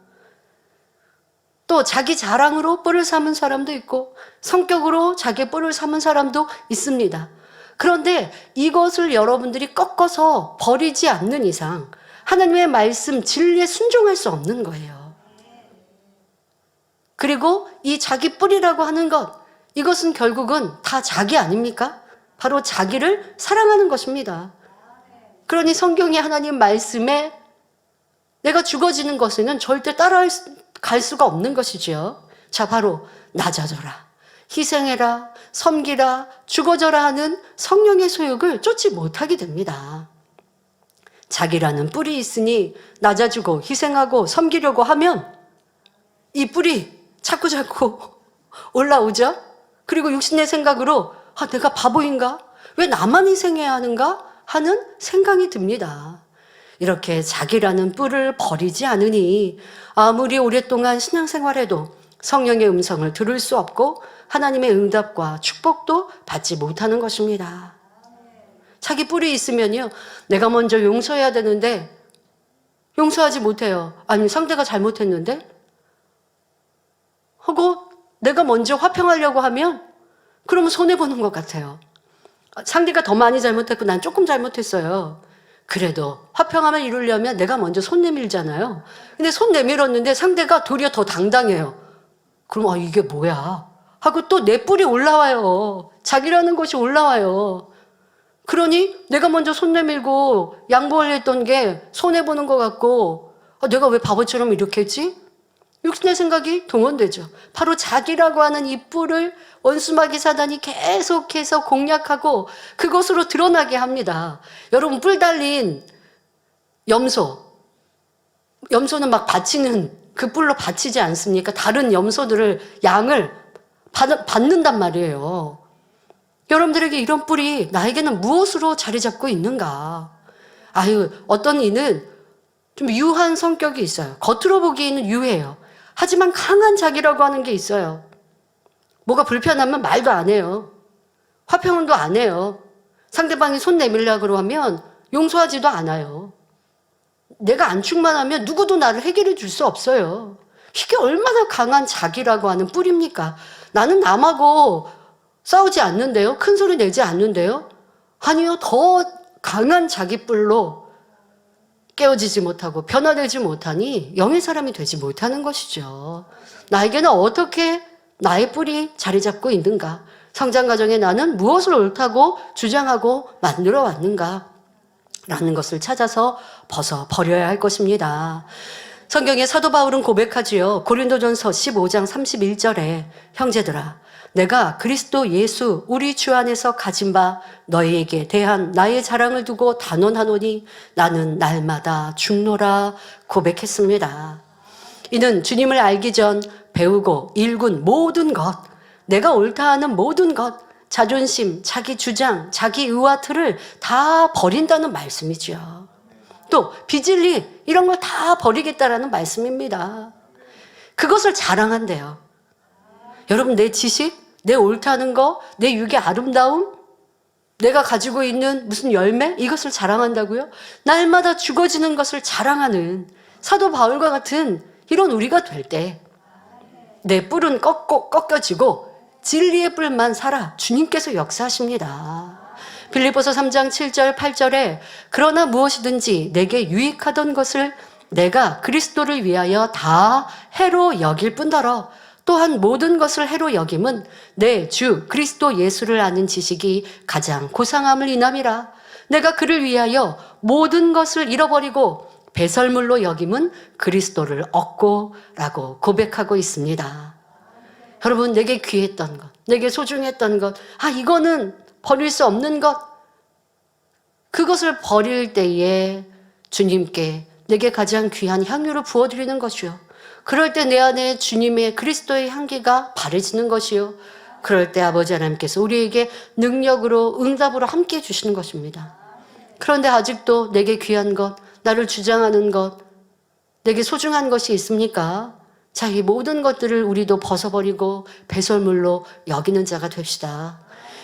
또 자기 자랑으로 뿔을 삼은 사람도 있고, 성격으로 자기 뿔을 삼은 사람도 있습니다. 그런데 이것을 여러분들이 꺾어서 버리지 않는 이상 하나님의 말씀, 진리에 순종할 수 없는 거예요. 그리고 이 자기 뿔이라고 하는 것, 이것은 결국은 다 자기 아닙니까? 바로 자기를 사랑하는 것입니다. 그러니 성경의 하나님 말씀에 내가 죽어지는 것에는 절대 따라갈 수가 없는 것이지요. 자, 바로 낮아져라, 희생해라, 섬기라, 죽어져라 하는 성령의 소욕을 쫓지 못하게 됩니다. 자기라는 뿔이 있으니 낮아지고 희생하고 섬기려고 하면 이 뿔이 자꾸 올라오죠. 그리고 육신의 생각으로 내가 바보인가? 왜 나만 희생해야 하는가? 하는 생각이 듭니다. 이렇게 자기라는 뿔을 버리지 않으니 아무리 오랫동안 신앙생활해도 성령의 음성을 들을 수 없고 하나님의 응답과 축복도 받지 못하는 것입니다. 자기 뿔이 있으면요, 내가 먼저 용서해야 되는데 용서하지 못해요. 아니, 상대가 잘못했는데 하고 내가 먼저 화평하려고 하면 그러면 손해보는 것 같아요. 상대가 더 많이 잘못했고 난 조금 잘못했어요. 그래도 화평함을 이루려면 내가 먼저 손 내밀잖아요. 근데 손 내밀었는데 상대가 도리어 더 당당해요. 그럼 이게 뭐야? 하고 또 내 뿔이 올라와요. 자기라는 것이 올라와요. 그러니 내가 먼저 손 내밀고 양보하려 했던 게 손해보는 것 같고 내가 왜 바보처럼 이렇게 했지? 육신의 생각이 동원되죠. 바로 자기라고 하는 이 뿔을 원수마귀 사단이 계속해서 공략하고 그것으로 드러나게 합니다. 여러분, 뿔 달린 염소는 막 받치는, 그 뿔로 받치지 않습니까? 다른 염소들을, 양을 받는단 말이에요. 여러분들에게 이런 뿔이 나에게는 무엇으로 자리 잡고 있는가? 어떤 이는 좀 유한 성격이 있어요. 겉으로 보기에는 유해요. 하지만 강한 자기라고 하는 게 있어요. 뭐가 불편하면 말도 안 해요. 화평도 안 해요. 상대방이 손 내밀려고 하면 용서하지도 않아요. 내가 안축만 하면 누구도 나를 해결해 줄 수 없어요. 이게 얼마나 강한 자기라고 하는 뿔입니까? 나는 남하고 싸우지 않는데요? 큰 소리 내지 않는데요? 아니요, 더 강한 자기 뿔로 깨어지지 못하고 변화되지 못하니 영의 사람이 되지 못하는 것이죠. 나에게는 어떻게 나의 뿔이 자리 잡고 있는가? 성장 과정에 나는 무엇을 옳다고 주장하고 만들어 왔는가? 라는 것을 찾아서 버려야 할 것입니다. 성경에 사도 바울은 고백하지요. 고린도전서 15장 31절에 형제들아, 내가 그리스도 예수 우리 주 안에서 가진 바 너희에게 대한 나의 자랑을 두고 단언하노니 나는 날마다 죽노라 고백했습니다. 이는 주님을 알기 전 배우고 일군 모든 것, 내가 옳다 하는 모든 것, 자존심, 자기 주장, 자기 의와 틀을 다 버린다는 말씀이죠. 또 비진리 이런 걸 다 버리겠다라는 말씀입니다. 그것을 자랑한대요. 여러분, 내 지식, 내 옳다는 거, 내 육의 아름다움, 내가 가지고 있는 무슨 열매, 이것을 자랑한다고요? 날마다 죽어지는 것을 자랑하는 사도 바울과 같은 이런 우리가 될 때 내 뿔은 꺾여지고 진리의 뿔만 살아 주님께서 역사하십니다. 빌립보서 3장 7절 8절에 그러나 무엇이든지 내게 유익하던 것을 내가 그리스도를 위하여 다 해로 여길 뿐더러 또한 모든 것을 해로 여김은 내 주 그리스도 예수를 아는 지식이 가장 고상함을 인함이라. 내가 그를 위하여 모든 것을 잃어버리고 배설물로 여김은 그리스도를 얻고 라고 고백하고 있습니다. 여러분, 내게 귀했던 것, 내게 소중했던 것, 이거는 버릴 수 없는 것, 그것을 버릴 때에 주님께 내게 가장 귀한 향유를 부어드리는 것이요. 그럴 때 내 안에 주님의 그리스도의 향기가 바래지는 것이요. 그럴 때 아버지 하나님께서 우리에게 능력으로 응답으로 함께 해주시는 것입니다. 그런데 아직도 내게 귀한 것, 나를 주장하는 것, 내게 소중한 것이 있습니까? 자, 이 모든 것들을 우리도 벗어버리고 배설물로 여기는 자가 됩시다.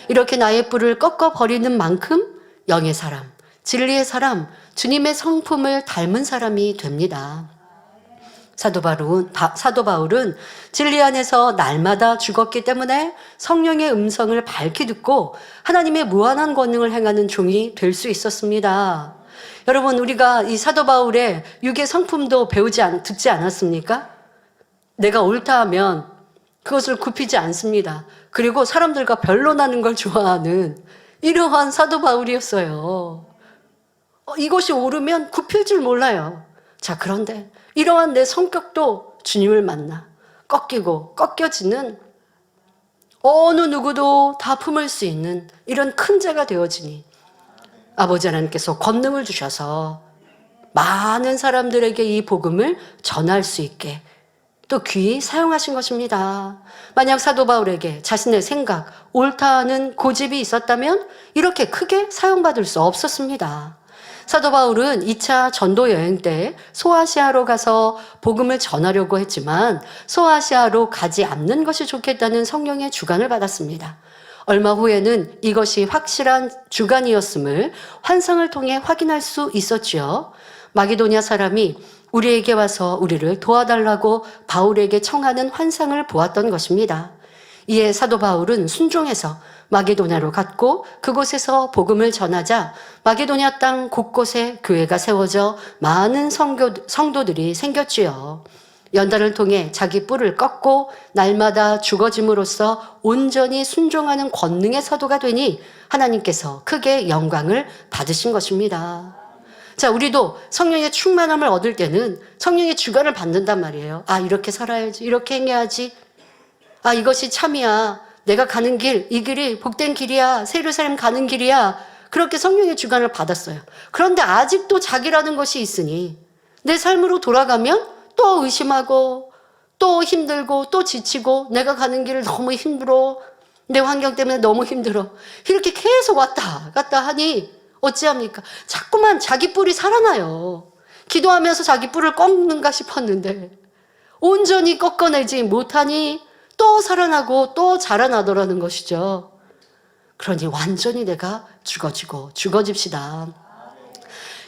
이렇게 나의 뿔을 꺾어버리는 만큼 영의 사람, 진리의 사람, 주님의 성품을 닮은 사람이 됩니다. 사도 바울은 진리 안에서 날마다 죽었기 때문에 성령의 음성을 밝히 듣고 하나님의 무한한 권능을 행하는 종이 될 수 있었습니다. 여러분, 우리가 이 사도 바울의 육의 성품도 듣지 않았습니까? 내가 옳다 하면 그것을 굽히지 않습니다. 그리고 사람들과 변론하는 걸 좋아하는 이러한 사도 바울이었어요. 이것이 옳으면 굽힐 줄 몰라요. 자, 그런데 이러한 내 성격도 주님을 만나 꺾여지는 어느 누구도 다 품을 수 있는 이런 큰 자가 되어지니 아버지 하나님께서 권능을 주셔서 많은 사람들에게 이 복음을 전할 수 있게 또 귀히 사용하신 것입니다. 만약 사도 바울에게 자신의 생각, 옳다는 고집이 있었다면 이렇게 크게 사용받을 수 없었습니다. 사도 바울은 2차 전도 여행 때 소아시아로 가서 복음을 전하려고 했지만 소아시아로 가지 않는 것이 좋겠다는 성령의 주관을 받았습니다. 얼마 후에는 이것이 확실한 주관이었음을 환상을 통해 확인할 수 있었지요. 마게도냐 사람이 우리에게 와서 우리를 도와달라고 바울에게 청하는 환상을 보았던 것입니다. 이에 사도 바울은 순종해서 마게도냐로 갔고 그곳에서 복음을 전하자 마게도냐 땅 곳곳에 교회가 세워져 많은 성도들이 생겼지요. 연단을 통해 자기 뿔을 꺾고 날마다 죽어짐으로써 온전히 순종하는 권능의 사도가 되니 하나님께서 크게 영광을 받으신 것입니다. 자, 우리도 성령의 충만함을 얻을 때는 성령의 주관을 받는단 말이에요. 아, 이렇게 살아야지, 이렇게 행해야지. 아, 이것이 참이야. 내가 가는 길, 이 길이 복된 길이야. 새 예루살렘 가는 길이야. 그렇게 성령의 주관을 받았어요. 그런데 아직도 자기라는 것이 있으니 내 삶으로 돌아가면 또 의심하고 또 힘들고 또 지치고 내가 가는 길 너무 힘들어. 내 환경 때문에 너무 힘들어. 이렇게 계속 왔다 갔다 하니 어찌합니까? 자꾸만 자기 뿔이 살아나요. 기도하면서 자기 뿔을 꺾는가 싶었는데 온전히 꺾어내지 못하니 또 살아나고 또 자라나더라는 것이죠. 그러니 완전히 내가 죽어집시다.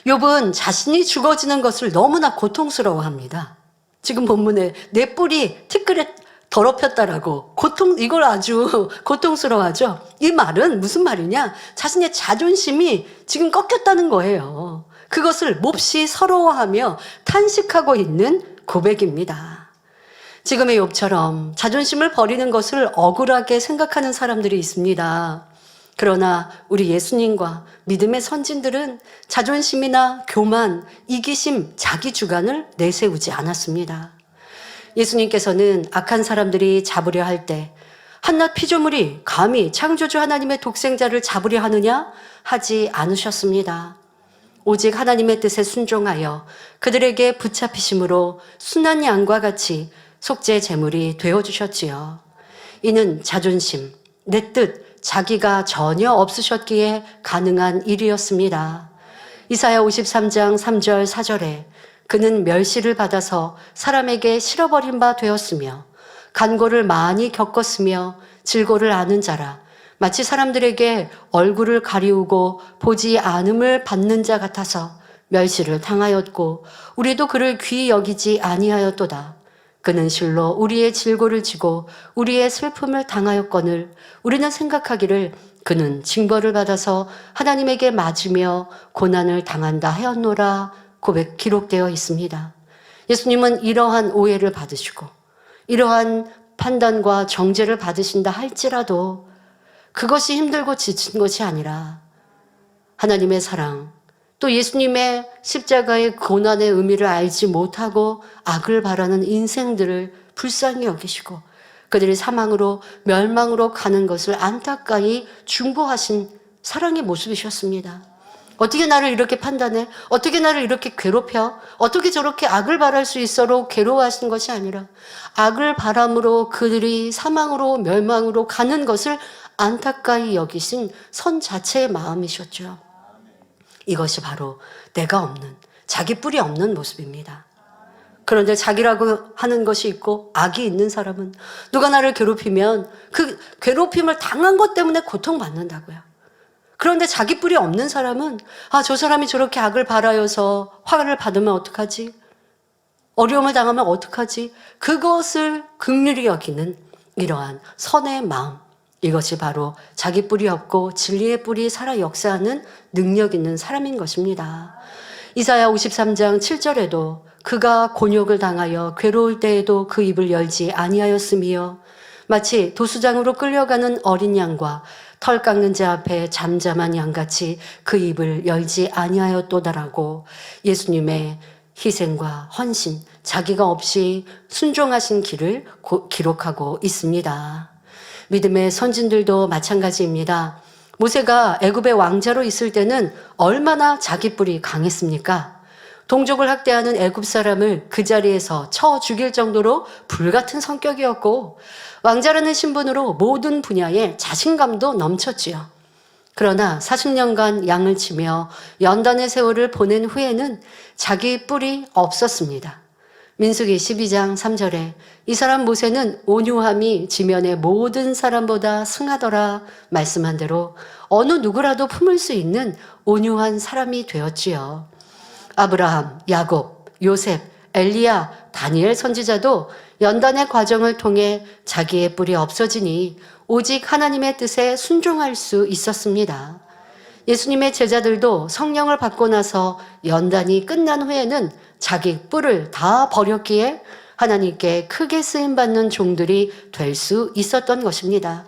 욥은 자신이 죽어지는 것을 너무나 고통스러워합니다. 지금 본문에 내 뿔이 티끌에 더럽혔다라고 이걸 아주 고통스러워하죠. 이 말은 무슨 말이냐? 자신의 자존심이 지금 꺾였다는 거예요. 그것을 몹시 서러워하며 탄식하고 있는 고백입니다. 지금의 욥처럼 자존심을 버리는 것을 억울하게 생각하는 사람들이 있습니다. 그러나 우리 예수님과 믿음의 선진들은 자존심이나 교만, 이기심, 자기 주관을 내세우지 않았습니다. 예수님께서는 악한 사람들이 잡으려 할 때 한낱 피조물이 감히 창조주 하나님의 독생자를 잡으려 하느냐? 하지 않으셨습니다. 오직 하나님의 뜻에 순종하여 그들에게 붙잡히심으로 순한 양과 같이 속죄 제물이 되어주셨지요. 이는 자존심, 내 뜻, 자기가 전혀 없으셨기에 가능한 일이었습니다. 이사야 53장 3절 4절에 그는 멸시를 받아서 사람에게 실어버린 바 되었으며 간고를 많이 겪었으며 질고를 아는 자라 마치 사람들에게 얼굴을 가리우고 보지 않음을 받는 자 같아서 멸시를 당하였고 우리도 그를 귀히 여기지 아니하였도다. 그는 실로 우리의 질고를 지고 우리의 슬픔을 당하였거늘 우리는 생각하기를 그는 징벌을 받아서 하나님에게 맞으며 고난을 당한다 하였노라 고백 기록되어 있습니다. 예수님은 이러한 오해를 받으시고 이러한 판단과 정죄를 받으신다 할지라도 그것이 힘들고 지친 것이 아니라 하나님의 사랑 또 예수님의 십자가의 고난의 의미를 알지 못하고 악을 바라는 인생들을 불쌍히 여기시고 그들이 사망으로 멸망으로 가는 것을 안타까이 중보하신 사랑의 모습이셨습니다. 어떻게 나를 이렇게 판단해? 어떻게 나를 이렇게 괴롭혀? 어떻게 저렇게 악을 바랄 수 있어로 괴로워하신 것이 아니라 악을 바람으로 그들이 사망으로 멸망으로 가는 것을 안타까이 여기신 선 자체의 마음이셨죠. 이것이 바로 내가 없는 자기 뿔이 없는 모습입니다. 그런데 자기라고 하는 것이 있고 악이 있는 사람은 누가 나를 괴롭히면 그 괴롭힘을 당한 것 때문에 고통받는다고요. 그런데 자기 뿔이 없는 사람은 저 사람이 저렇게 악을 바라여서 화를 받으면 어떡하지? 어려움을 당하면 어떡하지? 그것을 긍휼히 여기는 이러한 선의 마음, 이것이 바로 자기 뿔이 없고 진리의 뿔이 살아 역사하는 능력 있는 사람인 것입니다. 이사야 53장 7절에도 그가 곤욕을 당하여 괴로울 때에도 그 입을 열지 아니하였으며 마치 도수장으로 끌려가는 어린 양과 털 깎는 자 앞에 잠잠한 양같이 그 입을 열지 아니하였도다라고 예수님의 희생과 헌신, 자기가 없이 순종하신 길을 기록하고 있습니다. 믿음의 선진들도 마찬가지입니다. 모세가 애굽의 왕자로 있을 때는 얼마나 자기 뿔이 강했습니까? 동족을 학대하는 애굽 사람을 그 자리에서 쳐 죽일 정도로 불같은 성격이었고 왕자라는 신분으로 모든 분야에 자신감도 넘쳤지요. 그러나 40년간 양을 치며 연단의 세월을 보낸 후에는 자기 뿔이 없었습니다. 민수기 12장 3절에 이 사람 모세는 온유함이 지면의 모든 사람보다 승하더라 말씀한 대로 어느 누구라도 품을 수 있는 온유한 사람이 되었지요. 아브라함, 야곱, 요셉, 엘리야, 다니엘 선지자도 연단의 과정을 통해 자기의 뿔이 없어지니 오직 하나님의 뜻에 순종할 수 있었습니다. 예수님의 제자들도 성령을 받고 나서 연단이 끝난 후에는 자기 뿔을 다 버렸기에 하나님께 크게 쓰임받는 종들이 될 수 있었던 것입니다.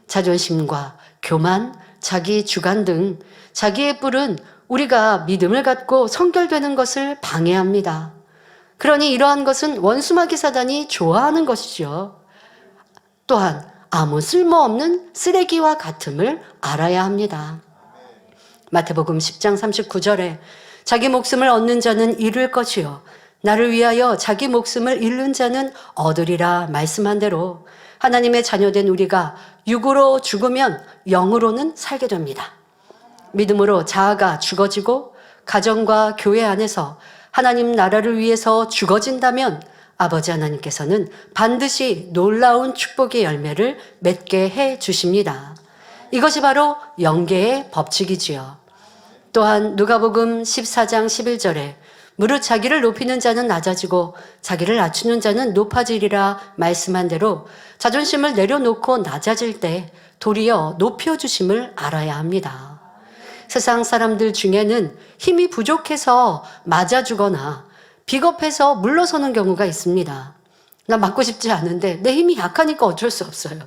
자존심과 교만, 자기 주관 등 자기의 뿔은 우리가 믿음을 갖고 성결되는 것을 방해합니다. 그러니 이러한 것은 원수마귀 사단이 좋아하는 것이죠. 또한 아무 쓸모없는 쓰레기와 같음을 알아야 합니다. 마태복음 10장 39절에 자기 목숨을 얻는 자는 잃을 것이요 나를 위하여 자기 목숨을 잃는 자는 얻으리라 말씀한 대로 하나님의 자녀된 우리가 육으로 죽으면 영으로는 살게 됩니다. 믿음으로 자아가 죽어지고 가정과 교회 안에서 하나님 나라를 위해서 죽어진다면 아버지 하나님께서는 반드시 놀라운 축복의 열매를 맺게 해 주십니다. 이것이 바로 영계의 법칙이지요. 또한 누가복음 14장 11절에 무릇 자기를 높이는 자는 낮아지고 자기를 낮추는 자는 높아지리라 말씀한 대로 자존심을 내려놓고 낮아질 때 도리어 높여주심을 알아야 합니다. 세상 사람들 중에는 힘이 부족해서 맞아 주거나 비겁해서 물러서는 경우가 있습니다. 나 맞고 싶지 않은데 내 힘이 약하니까 어쩔 수 없어요.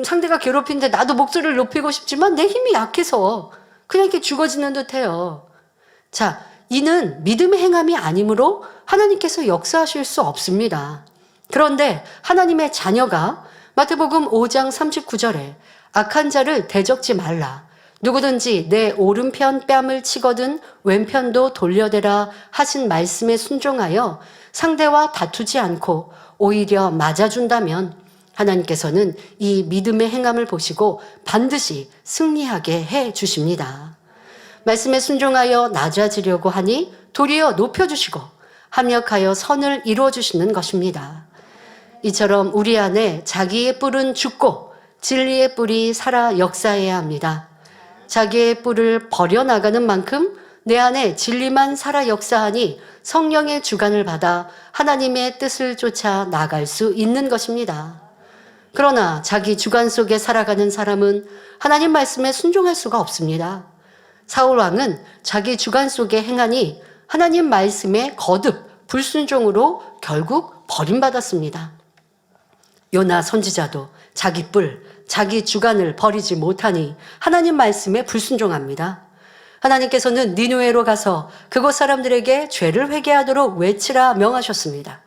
상대가 괴롭히는데 나도 목소리를 높이고 싶지만 내 힘이 약해서 그냥 이렇게 죽어지는 듯해요. 자, 이는 믿음의 행함이 아니므로 하나님께서 역사하실 수 없습니다. 그런데 하나님의 자녀가 마태복음 5장 39절에 악한 자를 대적지 말라. 누구든지 내 오른편 뺨을 치거든 왼편도 돌려대라 하신 말씀에 순종하여 상대와 다투지 않고 오히려 맞아준다면 하나님께서는 이 믿음의 행함을 보시고 반드시 승리하게 해 주십니다. 말씀에 순종하여 낮아지려고 하니 도리어 높여주시고 합력하여 선을 이루어 주시는 것입니다. 이처럼 우리 안에 자기의 뿔은 죽고 진리의 뿔이 살아 역사해야 합니다. 자기의 뿔을 버려나가는 만큼 내 안에 진리만 살아 역사하니 성령의 주관을 받아 하나님의 뜻을 쫓아 나갈 수 있는 것입니다. 그러나 자기 주관 속에 살아가는 사람은 하나님 말씀에 순종할 수가 없습니다. 사울 왕은 자기 주관 속에 행하니 하나님 말씀에 거듭 불순종으로 결국 버림받았습니다. 요나 선지자도 자기 뿔, 자기 주관을 버리지 못하니 하나님 말씀에 불순종합니다. 하나님께서는 니느웨로 가서 그곳 사람들에게 죄를 회개하도록 외치라 명하셨습니다.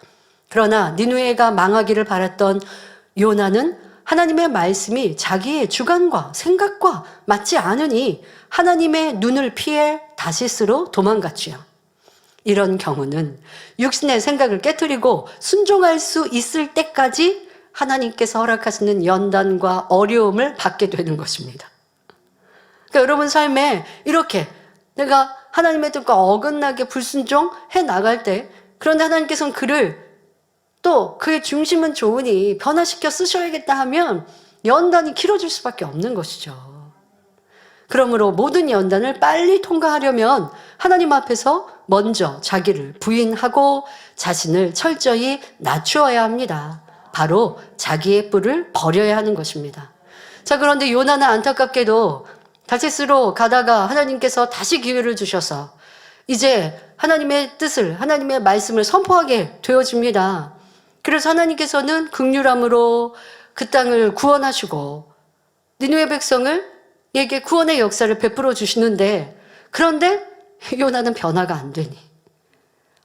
그러나 니느웨가 망하기를 바랐던 요나는 하나님의 말씀이 자기의 주관과 생각과 맞지 않으니 하나님의 눈을 피해 다시스로 도망갔지요. 이런 경우는 육신의 생각을 깨트리고 순종할 수 있을 때까지 하나님께서 허락하시는 연단과 어려움을 받게 되는 것입니다. 그러니까 여러분 삶에 이렇게 내가 하나님의 뜻과 어긋나게 불순종해 나갈 때 그런데 하나님께서는 그를 또 그의 중심은 좋으니 변화시켜 쓰셔야겠다 하면 연단이 길어질 수밖에 없는 것이죠. 그러므로 모든 연단을 빨리 통과하려면 하나님 앞에서 먼저 자기를 부인하고 자신을 철저히 낮추어야 합니다. 바로 자기의 뿔을 버려야 하는 것입니다. 자, 그런데 요나는 안타깝게도 다시스로 가다가 하나님께서 다시 기회를 주셔서 이제 하나님의 뜻을, 하나님의 말씀을 선포하게 되어집니다. 그래서 하나님께서는 긍휼함으로 그 땅을 구원하시고 니느웨 백성을 에게 구원의 역사를 베풀어 주시는데, 그런데 요나는 변화가 안 되니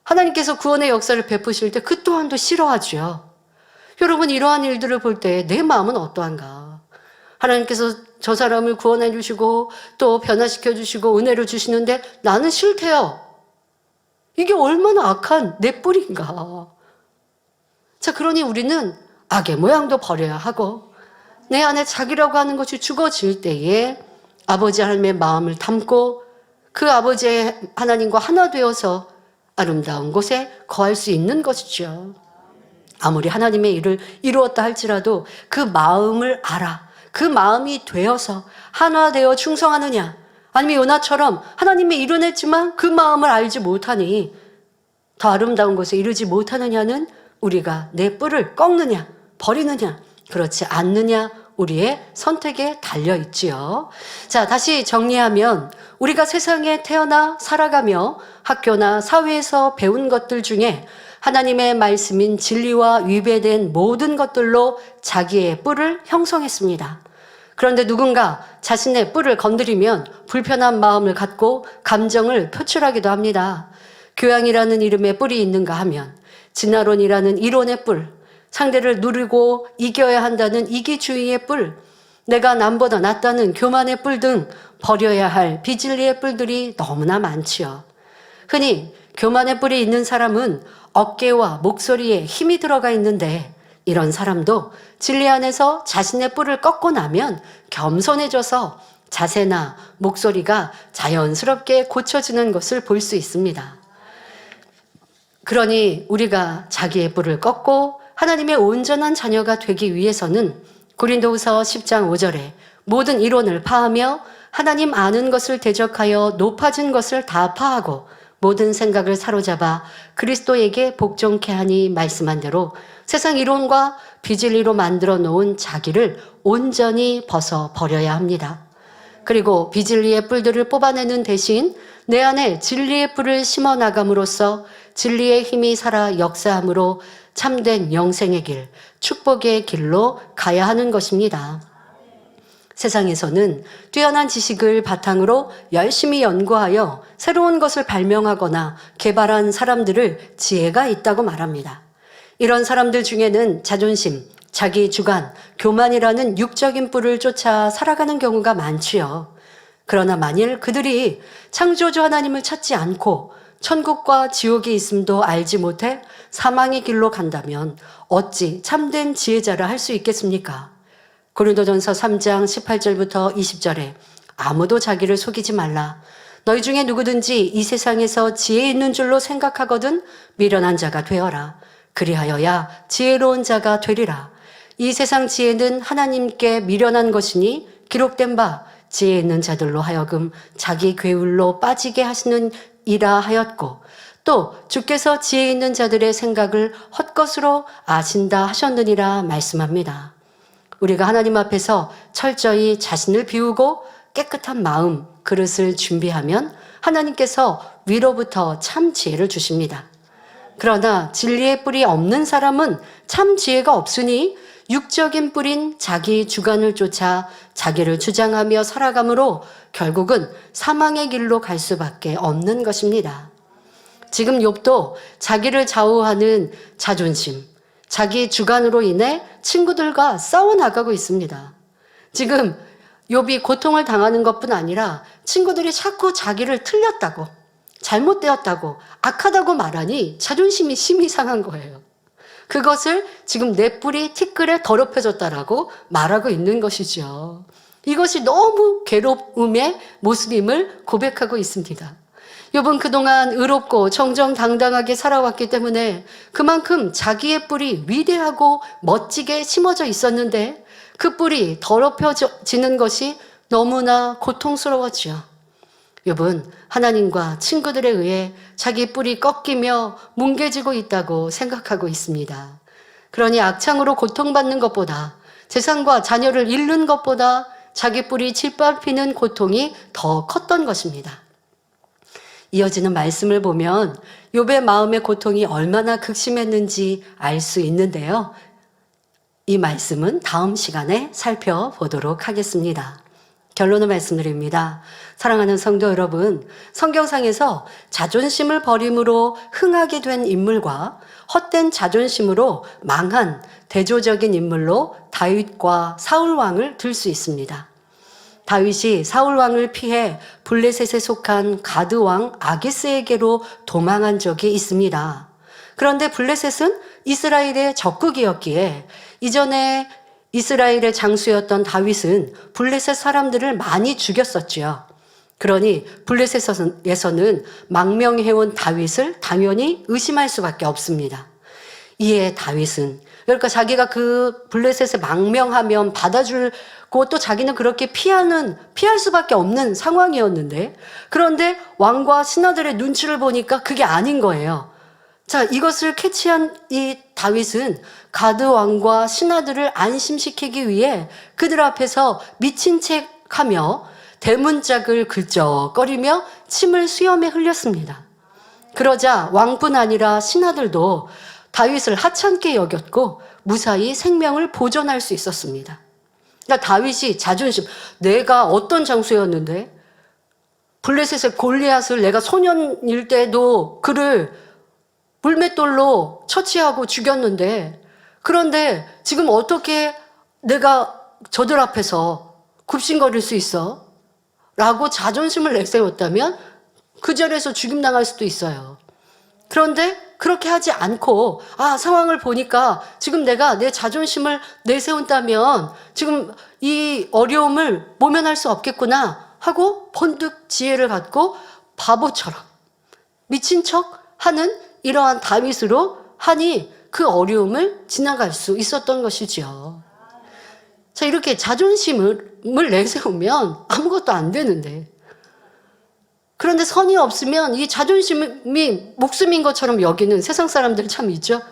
하나님께서 구원의 역사를 베푸실 때 그 또한도 싫어하죠. 여러분, 이러한 일들을 볼 때 내 마음은 어떠한가? 하나님께서 저 사람을 구원해 주시고 또 변화시켜 주시고 은혜를 주시는데 나는 싫대요. 이게 얼마나 악한 내 뿔인가? 자, 그러니 우리는 악의 모양도 버려야 하고 내 안에 자기라고 하는 것이 죽어질 때에 아버지 하나님의 마음을 담고 그 아버지의 하나님과 하나 되어서 아름다운 곳에 거할 수 있는 것이죠. 아무리 하나님의 일을 이루었다 할지라도 그 마음을 알아, 그 마음이 되어서 하나 되어 충성하느냐, 아니면 요나처럼 하나님의 일은 했지만 그 마음을 알지 못하니 더 아름다운 곳에 이르지 못하느냐는 우리가 내 뿔을 꺾느냐 버리느냐 그렇지 않느냐 우리의 선택에 달려 있지요. 자, 다시 정리하면 우리가 세상에 태어나 살아가며 학교나 사회에서 배운 것들 중에 하나님의 말씀인 진리와 위배된 모든 것들로 자기의 뿔을 형성했습니다. 그런데 누군가 자신의 뿔을 건드리면 불편한 마음을 갖고 감정을 표출하기도 합니다. 교양이라는 이름의 뿔이 있는가 하면 진화론이라는 이론의 뿔, 상대를 누르고 이겨야 한다는 이기주의의 뿔, 내가 남보다 낫다는 교만의 뿔 등 버려야 할 비진리의 뿔들이 너무나 많지요. 흔히 교만의 뿔이 있는 사람은 어깨와 목소리에 힘이 들어가 있는데 이런 사람도 진리 안에서 자신의 뿔을 꺾고 나면 겸손해져서 자세나 목소리가 자연스럽게 고쳐지는 것을 볼 수 있습니다. 그러니 우리가 자기의 뿔을 꺾고 하나님의 온전한 자녀가 되기 위해서는 고린도후서 10장 5절에 모든 이론을 파하며 하나님 아는 것을 대적하여 높아진 것을 다 파하고 모든 생각을 사로잡아 그리스도에게 복종케 하니 말씀한 대로 세상 이론과 비진리로 만들어 놓은 자기를 온전히 벗어 버려야 합니다. 그리고 비진리의 뿔들을 뽑아내는 대신 내 안에 진리의 뿔을 심어 나감으로써 진리의 힘이 살아 역사함으로 참된 영생의 길, 축복의 길로 가야 하는 것입니다. 세상에서는 뛰어난 지식을 바탕으로 열심히 연구하여 새로운 것을 발명하거나 개발한 사람들을 지혜가 있다고 말합니다. 이런 사람들 중에는 자존심, 자기 주관, 교만이라는 육적인 뿔을 쫓아 살아가는 경우가 많지요. 그러나 만일 그들이 창조주 하나님을 찾지 않고 천국과 지옥이 있음도 알지 못해 사망의 길로 간다면 어찌 참된 지혜자라 할 수 있겠습니까? 고린도전서 3장 18절부터 20절에 아무도 자기를 속이지 말라. 너희 중에 누구든지 이 세상에서 지혜 있는 줄로 생각하거든 미련한 자가 되어라. 그리하여야 지혜로운 자가 되리라. 이 세상 지혜는 하나님께 미련한 것이니 기록된 바 지혜 있는 자들로 하여금 자기 괴울로 빠지게 하시는 이라 하였고 또 주께서 지혜 있는 자들의 생각을 헛것으로 아신다 하셨느니라 말씀합니다. 우리가 하나님 앞에서 철저히 자신을 비우고 깨끗한 마음, 그릇을 준비하면 하나님께서 위로부터 참 지혜를 주십니다. 그러나 진리의 뿔이 없는 사람은 참 지혜가 없으니 육적인 뿔인 자기 주관을 쫓아 자기를 주장하며 살아가므로 결국은 사망의 길로 갈 수밖에 없는 것입니다. 지금 욥도 자기를 좌우하는 자존심, 자기 주관으로 인해 친구들과 싸워나가고 있습니다. 지금 욥이 고통을 당하는 것뿐 아니라 친구들이 자꾸 자기를 틀렸다고, 잘못되었다고, 악하다고 말하니 자존심이 심히 상한 거예요. 그것을 지금 내 뿔이 티끌에 더럽혀졌다라고 말하고 있는 것이죠. 이것이 너무 괴로움의 모습임을 고백하고 있습니다. 욥은 그동안 의롭고 정정당당하게 살아왔기 때문에 그만큼 자기의 뿔이 위대하고 멋지게 심어져 있었는데 그 뿔이 더럽혀지는 것이 너무나 고통스러웠지요. 욥은 하나님과 친구들에 의해 자기 뿔이 꺾이며 뭉개지고 있다고 생각하고 있습니다. 그러니 악창으로 고통받는 것보다, 재산과 자녀를 잃는 것보다 자기 뿔이 짓밟히는 고통이 더 컸던 것입니다. 이어지는 말씀을 보면 욥의 마음의 고통이 얼마나 극심했는지 알 수 있는데요. 이 말씀은 다음 시간에 살펴보도록 하겠습니다. 결론을 말씀드립니다. 사랑하는 성도 여러분, 성경상에서 자존심을 버림으로 흥하게 된 인물과 헛된 자존심으로 망한 대조적인 인물로 다윗과 사울 왕을 들 수 있습니다. 다윗이 사울 왕을 피해 블레셋에 속한 가드 왕 아기스에게로 도망한 적이 있습니다. 그런데 블레셋은 이스라엘의 적국이었기에 이전에 이스라엘의 장수였던 다윗은 블레셋 사람들을 많이 죽였었지요. 그러니 블레셋에서는 망명해온 다윗을 당연히 의심할 수밖에 없습니다. 이에 다윗은, 그러니까 자기가 그 블레셋에 망명하면 받아주고 또 자기는 그렇게 피할 수밖에 없는 상황이었는데, 그런데 왕과 신하들의 눈치를 보니까 그게 아닌 거예요. 자, 이것을 캐치한 이 다윗은 가드 왕과 신하들을 안심시키기 위해 그들 앞에서 미친 척 하며 대문짝을 긁적거리며 침을 수염에 흘렸습니다. 그러자 왕뿐 아니라 신하들도 다윗을 하찮게 여겼고 무사히 생명을 보존할 수 있었습니다. 그러니까 다윗이 자존심, 내가 어떤 장수였는데 블레셋의 골리앗을 내가 소년일 때도 그를 물맷돌로 처치하고 죽였는데, 그런데 지금 어떻게 내가 저들 앞에서 굽신거릴 수 있어? 라고 자존심을 내세웠다면 그 자리에서 죽임당할 수도 있어요. 그런데 그렇게 하지 않고, 상황을 보니까 지금 내가 내 자존심을 내세운다면 지금 이 어려움을 모면할 수 없겠구나 하고 번뜩 지혜를 갖고 바보처럼 미친 척 하는 이러한 다윗으로 하니 그 어려움을 지나갈 수 있었던 것이지요. 자, 이렇게 자존심을 내세우면 아무것도 안 되는데, 그런데 선이 없으면 이 자존심이 목숨인 것처럼 여기는 세상 사람들 참 있죠.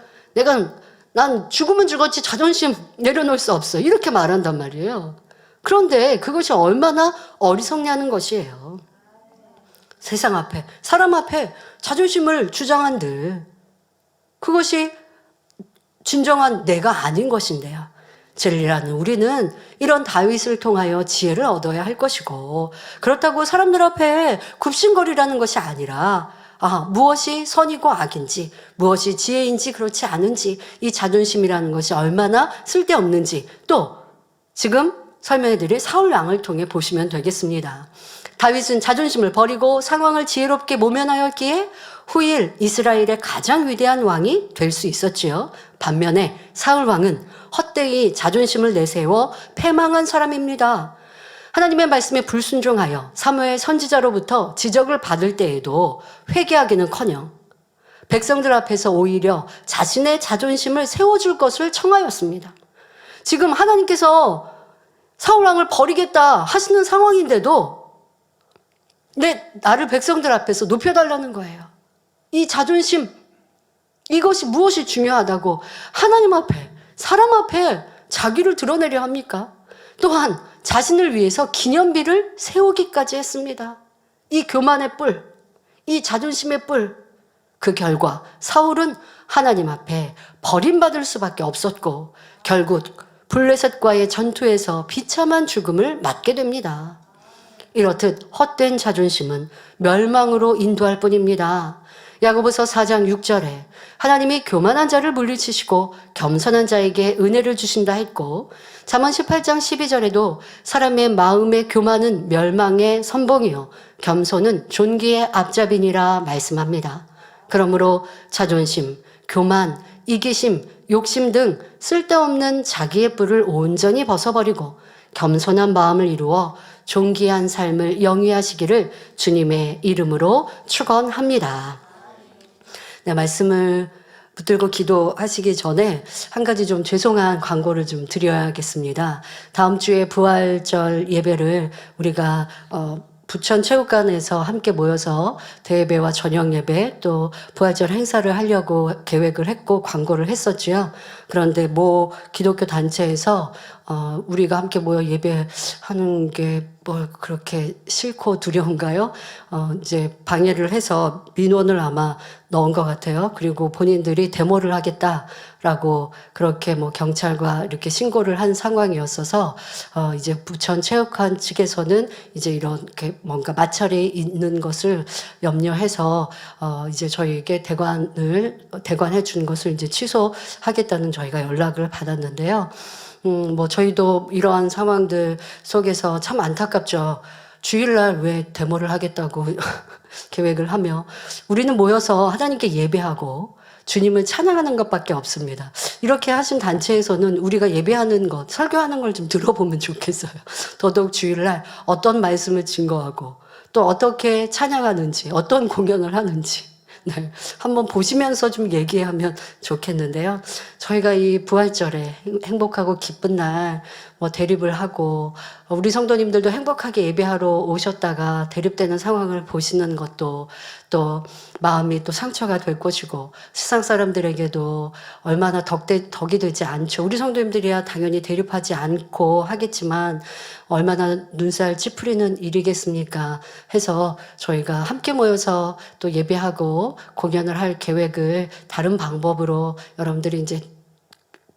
난 죽으면 죽었지 자존심 내려놓을 수 없어, 이렇게 말한단 말이에요. 그런데 그것이 얼마나 어리석냐는 것이에요. 세상 앞에, 사람 앞에 자존심을 주장한들 그것이 진정한 내가 아닌 것인데요. 진리라는 우리는 이런 다윗을 통하여 지혜를 얻어야 할 것이고, 그렇다고 사람들 앞에 굽신거리라는 것이 아니라 무엇이 선이고 악인지, 무엇이 지혜인지 그렇지 않은지, 이 자존심이라는 것이 얼마나 쓸데없는지 또 지금 설명해드릴 사울 왕을 통해 보시면 되겠습니다. 다윗은 자존심을 버리고 상황을 지혜롭게 모면하였기에 후일 이스라엘의 가장 위대한 왕이 될 수 있었지요. 반면에 사울 왕은 헛되이 자존심을 내세워 패망한 사람입니다. 하나님의 말씀에 불순종하여 사무엘 선지자로부터 지적을 받을 때에도 회개하기는커녕 백성들 앞에서 오히려 자신의 자존심을 세워줄 것을 청하였습니다. 지금 하나님께서 사울 왕을 버리겠다 하시는 상황인데도 나를 백성들 앞에서 높여달라는 거예요. 이 자존심, 이것이 무엇이 중요하다고 하나님 앞에, 사람 앞에 자기를 드러내려 합니까? 또한 자신을 위해서 기념비를 세우기까지 했습니다. 이 교만의 뿔, 이 자존심의 뿔, 그 결과 사울은 하나님 앞에 버림받을 수밖에 없었고 결국 블레셋과의 전투에서 비참한 죽음을 맞게 됩니다. 이렇듯 헛된 자존심은 멸망으로 인도할 뿐입니다. 야고보서 4장 6절에 하나님이 교만한 자를 물리치시고 겸손한 자에게 은혜를 주신다 했고, 잠언 18장 12절에도 사람의 마음의 교만은 멸망의 선봉이요 겸손은 존귀의 앞잡이니라 말씀합니다. 그러므로 자존심, 교만, 이기심, 욕심 등 쓸데없는 자기의 뿔을 온전히 벗어버리고 겸손한 마음을 이루어 존귀한 삶을 영위하시기를 주님의 이름으로 축원합니다. 네, 말씀을 붙들고 기도하시기 전에 한 가지 좀 죄송한 광고를 좀 드려야겠습니다. 다음 주에 부활절 예배를 우리가 부천체육관에서 함께 모여서 대예배와 저녁 예배 또 부활절 행사를 하려고 계획을 했고 광고를 했었지요. 그런데 뭐 기독교 단체에서 우리가 함께 모여 예배하는 게 뭐 그렇게 싫고 두려운가요? 이제 방해를 해서 민원을 아마 넣은 것 같아요. 그리고 본인들이 데모를 하겠다라고 그렇게 뭐 경찰과 이렇게 신고를 한 상황이었어서 이제 부천체육관 측에서는 이제 이렇게 뭔가 마찰이 있는 것을 염려해서 이제 저희에게 대관해 준 것을 이제 취소하겠다는 저희가 연락을 받았는데요. 뭐 저희도 이러한 상황들 속에서 참 안타깝죠. 주일날 왜 데모를 하겠다고 계획을 하며 우리는 모여서 하나님께 예배하고 주님을 찬양하는 것밖에 없습니다. 이렇게 하신 단체에서는 우리가 예배하는 것, 설교하는 걸 좀 들어보면 좋겠어요. 더더욱 주일날 어떤 말씀을 증거하고 또 어떻게 찬양하는지, 어떤 공연을 하는지 네, 한번 보시면서 좀 얘기하면 좋겠는데요. 저희가 이 부활절에 행복하고 기쁜 날 뭐 대립을 하고 우리 성도님들도 행복하게 예배하러 오셨다가 대립되는 상황을 보시는 것도 또 마음이 또 상처가 될 것이고 세상 사람들에게도 얼마나 덕이 되지 않죠. 우리 성도님들이야 당연히 대립하지 않고 하겠지만 얼마나 눈살 찌푸리는 일이겠습니까 해서 저희가 함께 모여서 또 예배하고 공연을 할 계획을 다른 방법으로 여러분들이 이제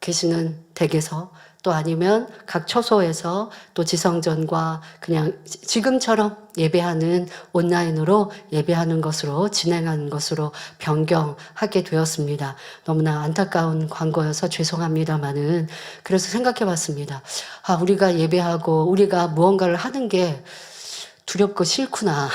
계시는 댁에서 또 아니면 각 처소에서 또 지성전과 그냥 지금처럼 예배하는 온라인으로 예배하는 것으로 진행하는 것으로 변경하게 되었습니다. 너무나 안타까운 광고여서 죄송합니다마는 그래서 생각해 봤습니다. 우리가 예배하고 우리가 무언가를 하는 게 두렵고 싫구나.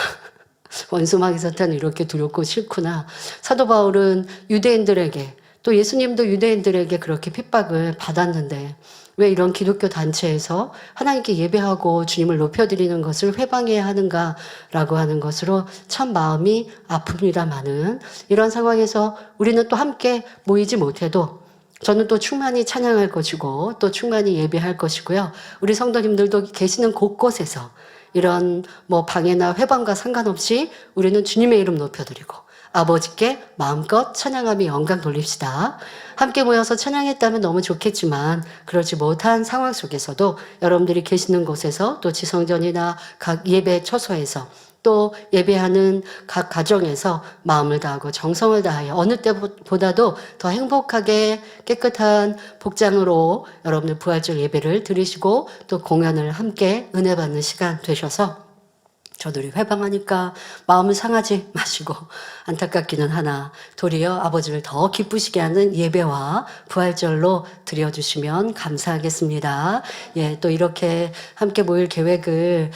원수마귀 사탄은 이렇게 두렵고 싫구나. 사도 바울은 유대인들에게 또 예수님도 유대인들에게 그렇게 핍박을 받았는데 왜 이런 기독교 단체에서 하나님께 예배하고 주님을 높여드리는 것을 회방해야 하는가라고 하는 것으로 참 마음이 아픕니다마는 이런 상황에서 우리는 또 함께 모이지 못해도 저는 또 충만히 찬양할 것이고 또 충만히 예배할 것이고요. 우리 성도님들도 계시는 곳곳에서 이런 뭐 방해나 회방과 상관없이 우리는 주님의 이름 높여드리고 아버지께 마음껏 찬양하며 영광 돌립시다. 함께 모여서 찬양했다면 너무 좋겠지만 그러지 못한 상황 속에서도 여러분들이 계시는 곳에서 또 지성전이나 각 예배 처소에서 또 예배하는 각 가정에서 마음을 다하고 정성을 다하여 어느 때보다도 더 행복하게 깨끗한 복장으로 여러분들 부활절 예배를 드리시고 또 공연을 함께 은혜 받는 시간 되셔서 저들이 회방하니까 마음을 상하지 마시고 안타깝기는 하나 도리어 아버지를 더 기쁘시게 하는 예배와 부활절로 드려주시면 감사하겠습니다. 예, 또 이렇게 함께 모일 계획을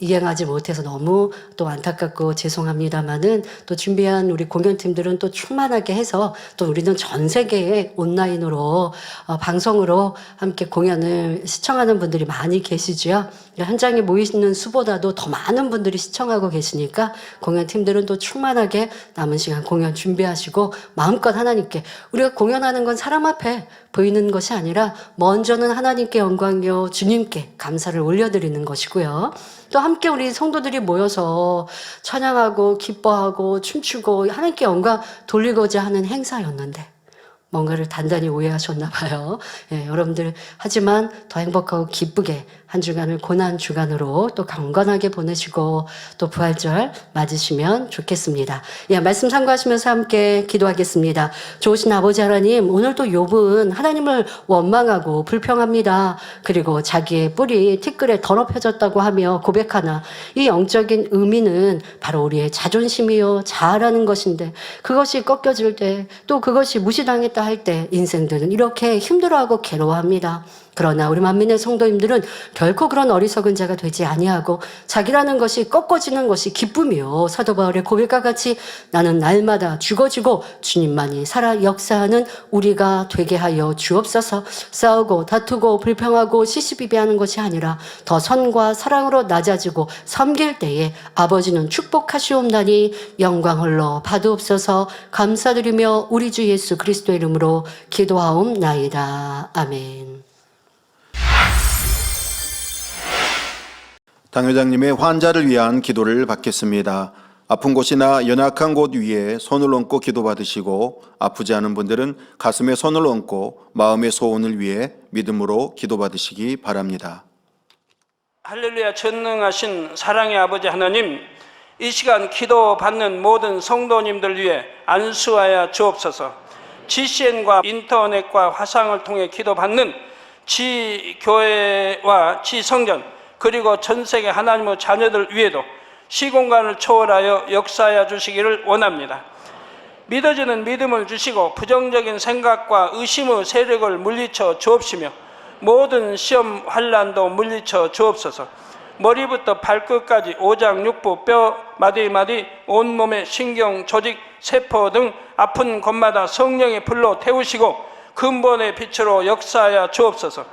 이행하지 못해서 너무 또 안타깝고 죄송합니다마는 또 준비한 우리 공연팀들은 또 충만하게 해서 또 우리는 전 세계에 온라인으로 방송으로 함께 공연을 시청하는 분들이 많이 계시지요. 현장에 모이시는 수보다도 더 많은 분들이 시청하고 계시니까 공연팀들은 또 충만하게 남은 시간 공연 준비하시고 마음껏 하나님께 우리가 공연하는 건 사람 앞에 보이는 것이 아니라 먼저는 하나님께 영광이요 주님께 감사를 올려드리는 것이고요. 또 함께 우리 성도들이 모여서 찬양하고 기뻐하고 춤추고 하나님께 영광 돌리고자 하는 행사였는데 뭔가를 단단히 오해하셨나 봐요. 예, 여러분들 하지만 더 행복하고 기쁘게 한 주간을 고난 주간으로 또 강건하게 보내시고 또 부활절 맞으시면 좋겠습니다. 예, 말씀 참고하시면서 함께 기도하겠습니다. 좋으신 아버지 하나님, 오늘도 욥은 하나님을 원망하고 불평합니다. 그리고 자기의 뿔이 티끌에 더럽혀졌다고 하며 고백하나 이 영적인 의미는 바로 우리의 자존심이요 자아라는 것인데 그것이 꺾여질 때 또 그것이 무시당했다 할 때 인생들은 이렇게 힘들어하고 괴로워합니다. 그러나 우리 만민의 성도님들은 결코 그런 어리석은 자가 되지 아니하고 자기라는 것이 꺾어지는 것이 기쁨이요. 사도 바울의 고백과 같이 나는 날마다 죽어지고 주님만이 살아 역사하는 우리가 되게 하여 주옵소서. 싸우고 다투고 불평하고 시시비비하는 것이 아니라 더 선과 사랑으로 낮아지고 섬길 때에 아버지는 축복하시옵나니 영광 홀로 받으옵소서. 감사드리며 우리 주 예수 그리스도의 이름으로 기도하옵나이다. 아멘. 당회장님의 환자를 위한 기도를 받겠습니다. 아픈 곳이나 연약한 곳 위에 손을 얹고 기도받으시고 아프지 않은 분들은 가슴에 손을 얹고 마음의 소원을 위해 믿음으로 기도받으시기 바랍니다. 할렐루야. 전능하신 사랑의 아버지 하나님, 이 시간 기도받는 모든 성도님들 위해 안수하여 주옵소서. GCN과 인터넷과 화상을 통해 기도받는 지교회와 지성전 그리고 전 세계 하나님의 자녀들 위에도 시공간을 초월하여 역사하여 주시기를 원합니다. 믿어지는 믿음을 주시고 부정적인 생각과 의심의 세력을 물리쳐 주옵시며 모든 시험 환난도 물리쳐 주옵소서. 머리부터 발끝까지 오장육부 뼈 마디마디 온몸의 신경 조직 세포 등 아픈 곳마다 성령의 불로 태우시고 근본의 빛으로 역사하여 주옵소서.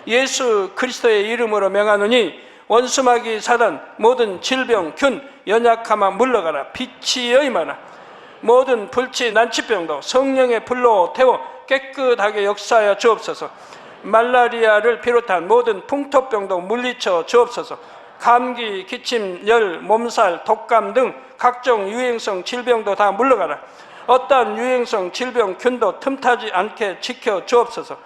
예수 그리스도의 이름으로 명하노니 원수마귀 사단 모든 질병 균 연약함아 물러가라. 빛이 여임하라. 모든 불치 난치병도 성령의 불로 태워 깨끗하게 역사하여 주옵소서. 말라리아를 비롯한 모든 풍토병도 물리쳐 주옵소서. 감기, 기침, 열, 몸살, 독감 등 각종 유행성 질병도 다 물러가라. 어떠한 유행성 질병 균도 틈타지 않게 지켜 주옵소서.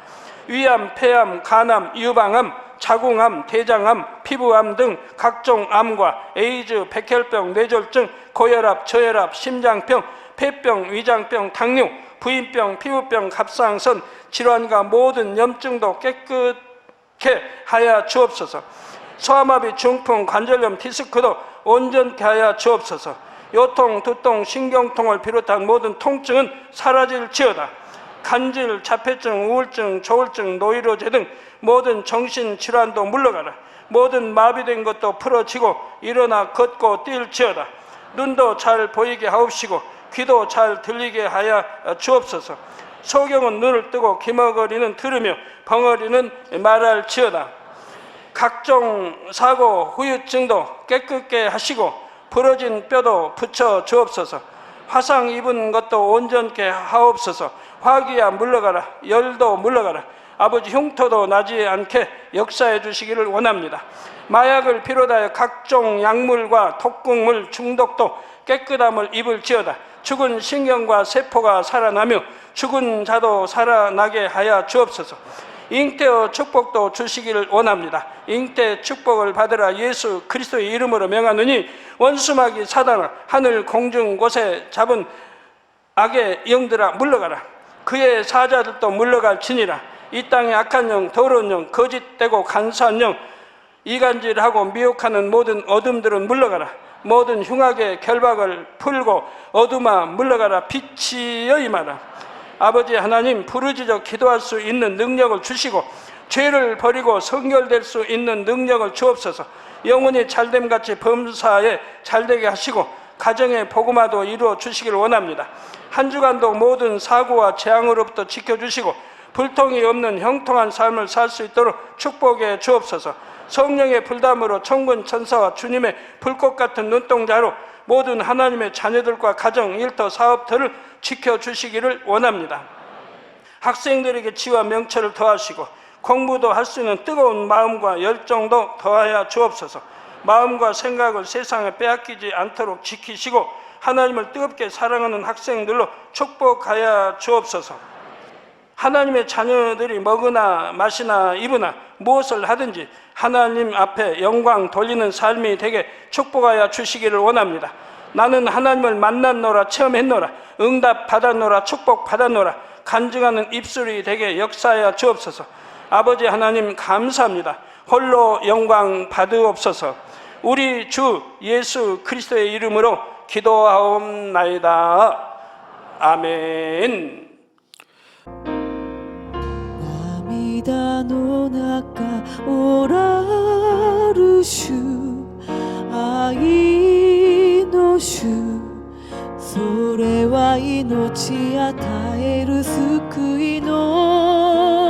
위암, 폐암, 간암, 유방암, 자궁암, 대장암, 피부암 등 각종 암과 에이즈, 백혈병, 뇌졸중, 고혈압, 저혈압, 심장병, 폐병, 위장병, 당뇨, 부인병, 피부병, 갑상선 질환과 모든 염증도 깨끗게 하여 주옵소서. 소아마비, 중풍, 관절염, 디스크도 온전케 하여 주옵소서. 요통, 두통, 신경통을 비롯한 모든 통증은 사라질지어다. 간질, 자폐증, 우울증, 조울증, 노이로제 등 모든 정신질환도 물러가라. 모든 마비된 것도 풀어지고 일어나 걷고 뛸지어다. 눈도 잘 보이게 하옵시고 귀도 잘 들리게 하여 주옵소서. 소경은 눈을 뜨고 기머거리는 들으며 벙어리는 말할지어다. 각종 사고, 후유증도 깨끗게 하시고 부러진 뼈도 붙여 주옵소서. 화상 입은 것도 온전케 하옵소서. 화기야 물러가라. 열도 물러가라. 아버지 흉터도 나지 않게 역사해 주시기를 원합니다. 마약을 비롯하여 각종 약물과 독극물 중독도 깨끗함을 입을지어다. 죽은 신경과 세포가 살아나며 죽은 자도 살아나게 하여 주옵소서. 잉태의 축복도 주시기를 원합니다. 잉태 축복을 받으라. 예수 그리스도의 이름으로 명하노니 원수마귀 사단아 하늘 공중 곳에 잡은 악의 영들아 물러가라. 그의 사자들도 물러갈지니라. 이 땅의 악한 영, 더러운 영, 거짓되고 간사한 영, 이간질하고 미혹하는 모든 어둠들은 물러가라. 모든 흉악의 결박을 풀고 어둠아 물러가라. 빛이 여임하라. 아버지 하나님, 부르짖어 기도할 수 있는 능력을 주시고 죄를 버리고 성결될 수 있는 능력을 주옵소서. 영혼이 잘됨같이 범사에 잘되게 하시고 가정의 복음화도 이루어 주시기를 원합니다. 한 주간도 모든 사고와 재앙으로부터 지켜주시고 불통이 없는 형통한 삶을 살 수 있도록 축복해 주옵소서. 성령의 불담으로 천군 천사와 주님의 불꽃 같은 눈동자로 모든 하나님의 자녀들과 가정, 일터, 사업터를 지켜주시기를 원합니다. 학생들에게 지와 명철을 더하시고 공부도 할 수 있는 뜨거운 마음과 열정도 더하여 주옵소서. 마음과 생각을 세상에 빼앗기지 않도록 지키시고 하나님을 뜨겁게 사랑하는 학생들로 축복하여 주옵소서. 하나님의 자녀들이 먹으나 마시나 입으나 무엇을 하든지 하나님 앞에 영광 돌리는 삶이 되게 축복하여 주시기를 원합니다. 나는 하나님을 만났노라, 체험했노라, 응답 받았노라, 축복 받았노라, 간증하는 입술이 되게 역사하여 주옵소서. 아버지 하나님 감사합니다. 홀로 영광 받으옵소서. 우리 주 예수 그리스도의 이름으로 기도하옵나이다. 아멘. 남이 涙の中おらる主、愛の主、それは命与える救いの